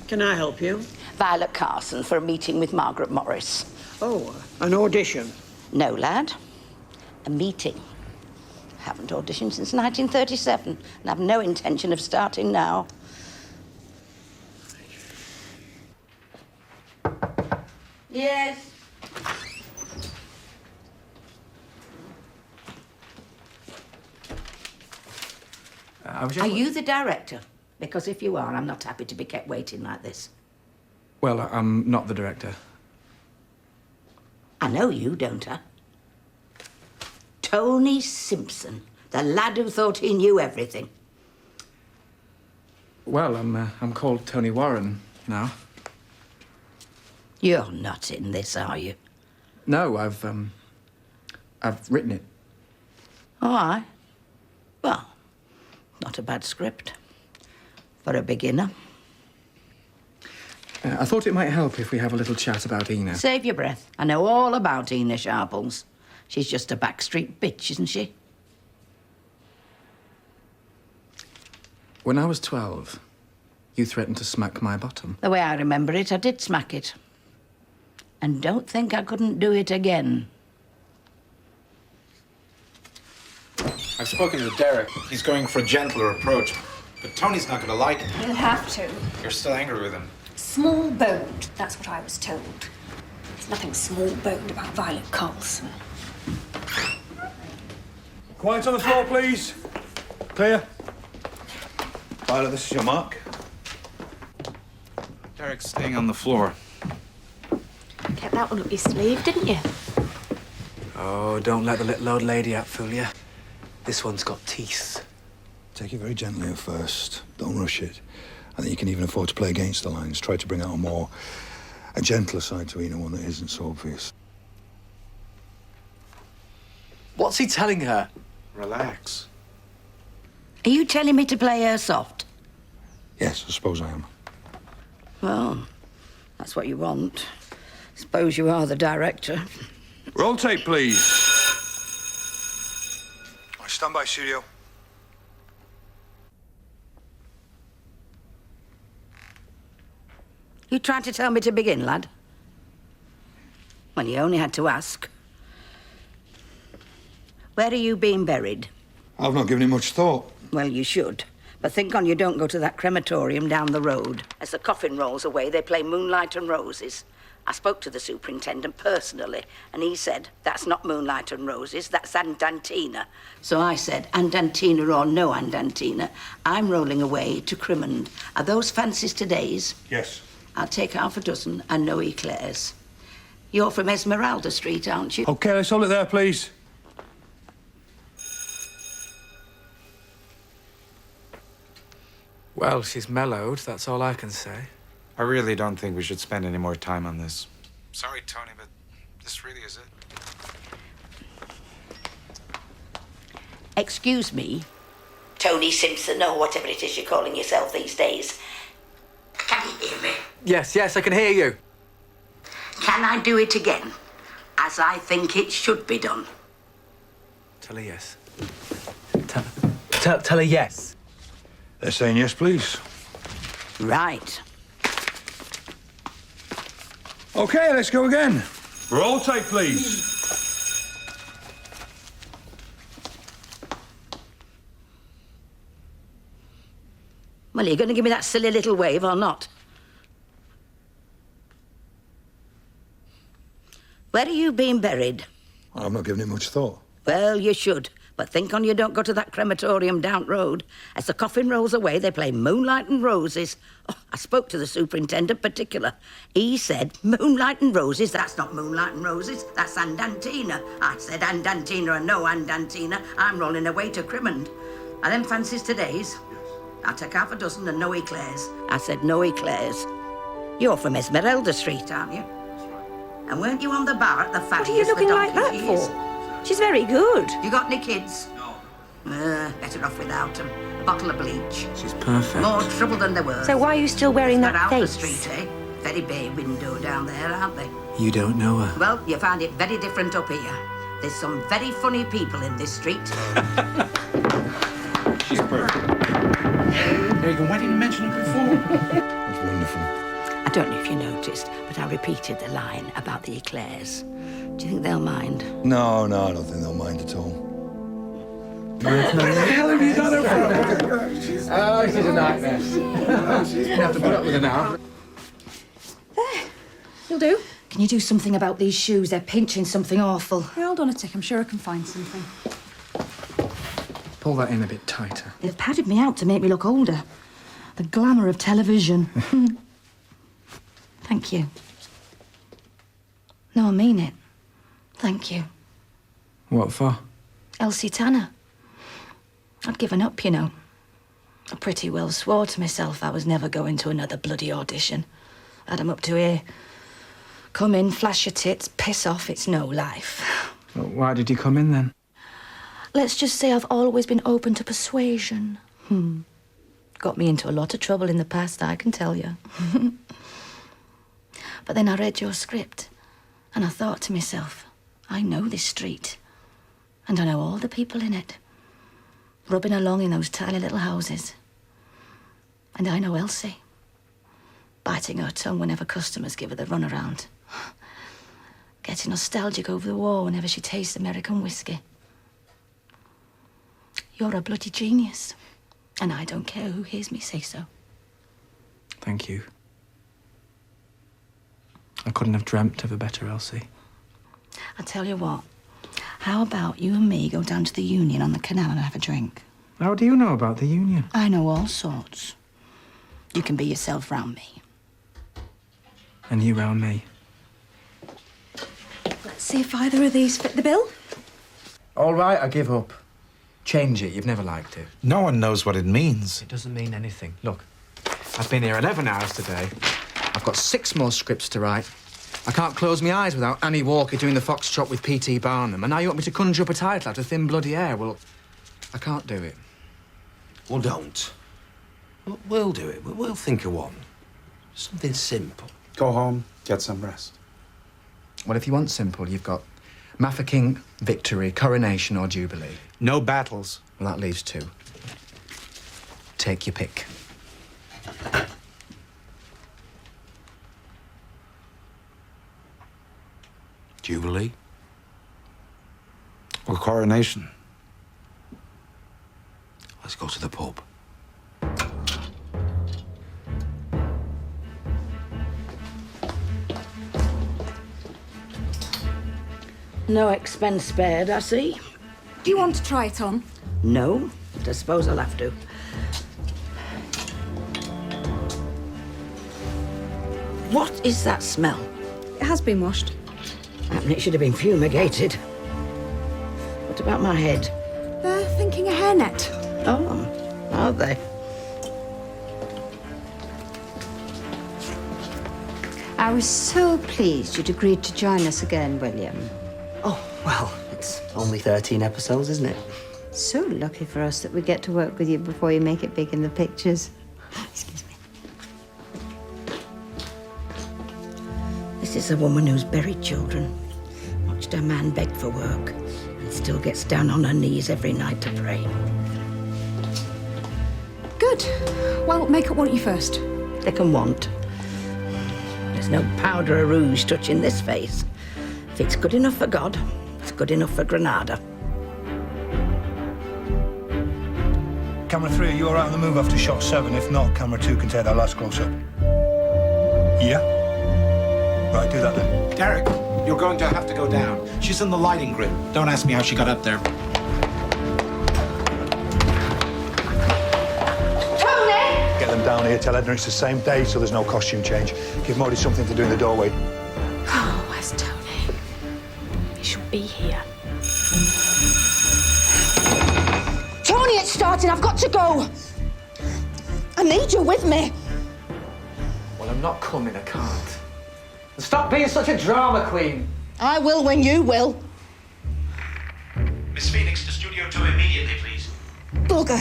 Can I help you? Violet Carson for a meeting with Margaret Morris. Oh, an audition? No, lad. A meeting. Haven't auditioned since 1937 and have no intention of starting now. Yes. Are you the director? Because if you are, I'm not happy to be kept waiting like this. Well, I'm not the director. I know you, don't I? Tony Simpson, the lad who thought he knew everything. Well, I'm called Tony Warren now. You're not in this, are you? No, I've written it. Oh, aye? Well, not a bad script. For a beginner. I thought it might help if we have a little chat about Ina. Save your breath. I know all about Ina Sharples. She's just a backstreet bitch, isn't she? When I was 12, you threatened to smack my bottom. The way I remember it, I did smack it. And don't think I couldn't do it again. I've spoken to Derek. He's going for a gentler approach. But Tony's not going to like it. He'll have to. You're still angry with him. Small-boned, that's what I was told. There's nothing small-boned about Violet Carson. Quiet on the floor, please. Clear. Violet, this is your mark. Derek's staying on the floor. Kept that one up your sleeve, didn't you? Oh, don't let the little old lady out fool you. This one's got teeth. Take it very gently at first. Don't rush it. I think you can even afford to play against the lines. Try to bring out a gentler side to Ina, one that isn't so obvious. What's he telling her? Relax. Are you telling me to play her soft? Yes, I suppose I am. Well, that's what you want. Suppose you are the director. Roll tape, please. Stand by, studio. You tried to tell me to begin, lad? Well, you only had to ask. Where are you being buried? I've not given it much thought. Well, you should. But think on you don't go to that crematorium down the road. As the coffin rolls away, they play Moonlight and Roses. I spoke to the superintendent personally, and he said, that's not Moonlight and Roses, that's Andantina. So I said, Andantina or no Andantina, I'm rolling away to Crimond. Are those fancies today's? Yes. I'll take half a dozen and no eclairs. You're from Esmeralda Street, aren't you? OK, let's hold it there, please. Well, she's mellowed, that's all I can say. I really don't think we should spend any more time on this. Sorry, Tony, but this really is it. Excuse me, Tony Simpson, or whatever it is you're calling yourself these days. Can you hear me? Yes, I can hear you. Can I do it again, as I think it should be done? Tell her yes. Tell her yes. They're saying yes, please. Right. OK, let's go again. Roll tape, please. Well, are you going to give me that silly little wave or not? Where are you being buried? I've not given it much thought. Well, you should. But think on you don't go to that crematorium down road. As the coffin rolls away, they play Moonlight and Roses. Oh, I spoke to the superintendent particular. He said, Moonlight and Roses, that's not Moonlight and Roses, that's Andantina. I said, Andantina or no Andantina, I'm rolling away to Crimond. Are them fancies today's? I'll take half a dozen and no eclairs. I said, no eclairs. You're from Esmeralda Street, aren't you? And weren't you on the bar at the Farriers? What are you looking like that for? She's very good. You got any kids? No. Better off without them. A bottle of bleach. She's perfect. More trouble than there were. So why are you still wearing that Esmeralda face? Street, eh? Very bay window down there, aren't they? You don't know her. Well, you find it very different up here. There's some very funny people in this street. She's perfect. There you go. Why didn't you mention it before? That's wonderful. I don't know if you noticed, but I repeated the line about the eclairs. Do you think they'll mind? No, I don't think they'll mind at all. Where the hell have you got her from? Oh, she's a nightmare. She's gonna have to put up with her now. You'll do. Can you do something about these shoes? They're pinching something awful. Yeah, hold on a tick. I'm sure I can find something. Pull that in a bit tighter. They've padded me out to make me look older. The glamour of television. Thank you. No, I mean it. Thank you. What for? Elsie Tanner. I'd given up, you know. I pretty well swore to myself I was never going to another bloody audition. Had 'em up to here. Come in, flash your tits, piss off, it's no life. Well, why did you come in then? Let's just say I've always been open to persuasion. Got me into a lot of trouble in the past, I can tell you. But then I read your script, and I thought to myself, I know this street, and I know all the people in it, rubbing along in those tiny little houses. And I know Elsie, biting her tongue whenever customers give her the runaround, getting nostalgic over the war whenever she tastes American whiskey. You're a bloody genius, and I don't care who hears me say so. Thank you. I couldn't have dreamt of a better Elsie. I tell you what, how about you and me go down to the Union on the canal and have a drink? How do you know about the Union? I know all sorts. You can be yourself round me. And you round me. Let's see if either of these fit the bill. All right, I give up. Change it. You've never liked it. No one knows what it means. It doesn't mean anything. Look, I've been here 11 hours today. I've got 6 more scripts to write. I can't close my eyes without Annie Walker doing the foxtrot with P.T. Barnum. And now you want me to conjure up a title out of thin bloody air? Well, I can't do it. Well, don't. We'll do it. We'll think of one. Something simple. Go home, get some rest. Well, if you want simple, you've got Mafeking, Victory, Coronation or Jubilee. No battles. Well, that leaves 2. Take your pick. Jubilee? Or Coronation? Let's go to the pub. No expense spared, I see. Do you want to try it on? No, but I suppose I'll have to. What is that smell? It has been washed. It should have been fumigated. What about my head? They're thinking a hairnet. Oh, are they? I was so pleased you'd agreed to join us again, William. Oh, well, it's only 13 episodes, isn't it? So lucky for us that we get to work with you before you make it big in the pictures. Excuse me. This is a woman who's buried children, watched her man beg for work, and still gets down on her knees every night to pray. Good. Well, makeup won't you first? They can want. There's no powder or rouge touching this face. If it's good enough for God, it's good enough for Granada. Camera 3, are you all right on the move after shot 7? If not, camera 2 can take that last close-up. Yeah? Right, do that then. Derek, you're going to have to go down. She's in the lighting grid. Don't ask me how she got up there. Get them down here, tell Edna it's the same day, so there's no costume change. Give Maudie something to do in the doorway. Oh, where's Tony? He should be here. Tony, it's starting. I've got to go. I need you with me. Well, I'm not coming. I can't. Stop being such a drama queen. I will when you will. Miss Phoenix to Studio 2 immediately, please. Bugger.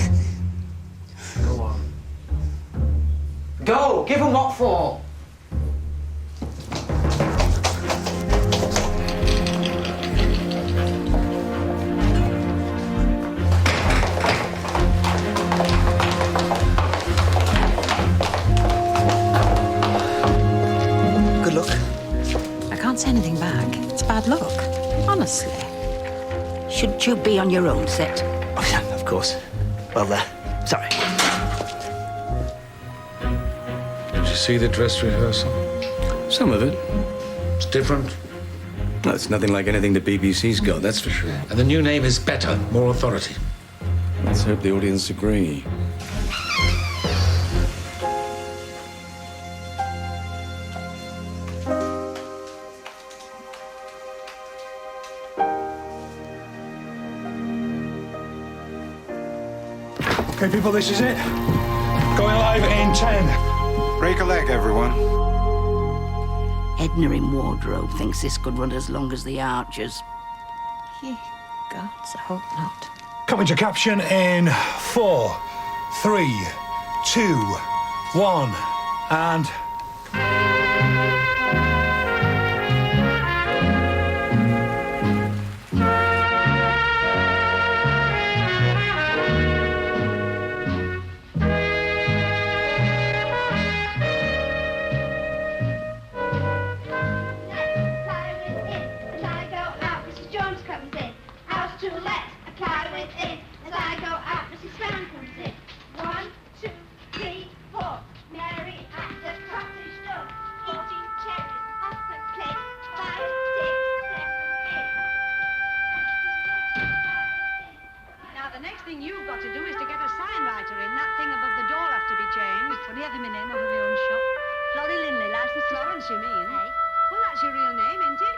Go on. Go! Give 'em what for? Shouldn't you be on your own set? Oh, yeah, of course. Well, sorry. Did you see the dress rehearsal? Some of it. It's different. Well, it's nothing like anything the BBC's got, that's for sure. And the new name is better, more authority. Let's hope the audience agree. Okay, people, this is it. Going live in 10. Break a leg, everyone. Edna in wardrobe thinks this could run as long as the Archers. Ye gods, I hope not. Coming to caption in 4, 3, 2, 1, and... The next thing you've got to do is to get a sign writer in. That thing above the door will have to be changed. Funny having my name over my own shop. Florrie Linley, licensed Florence, you mean? Hey? Well, that's your real name, isn't it?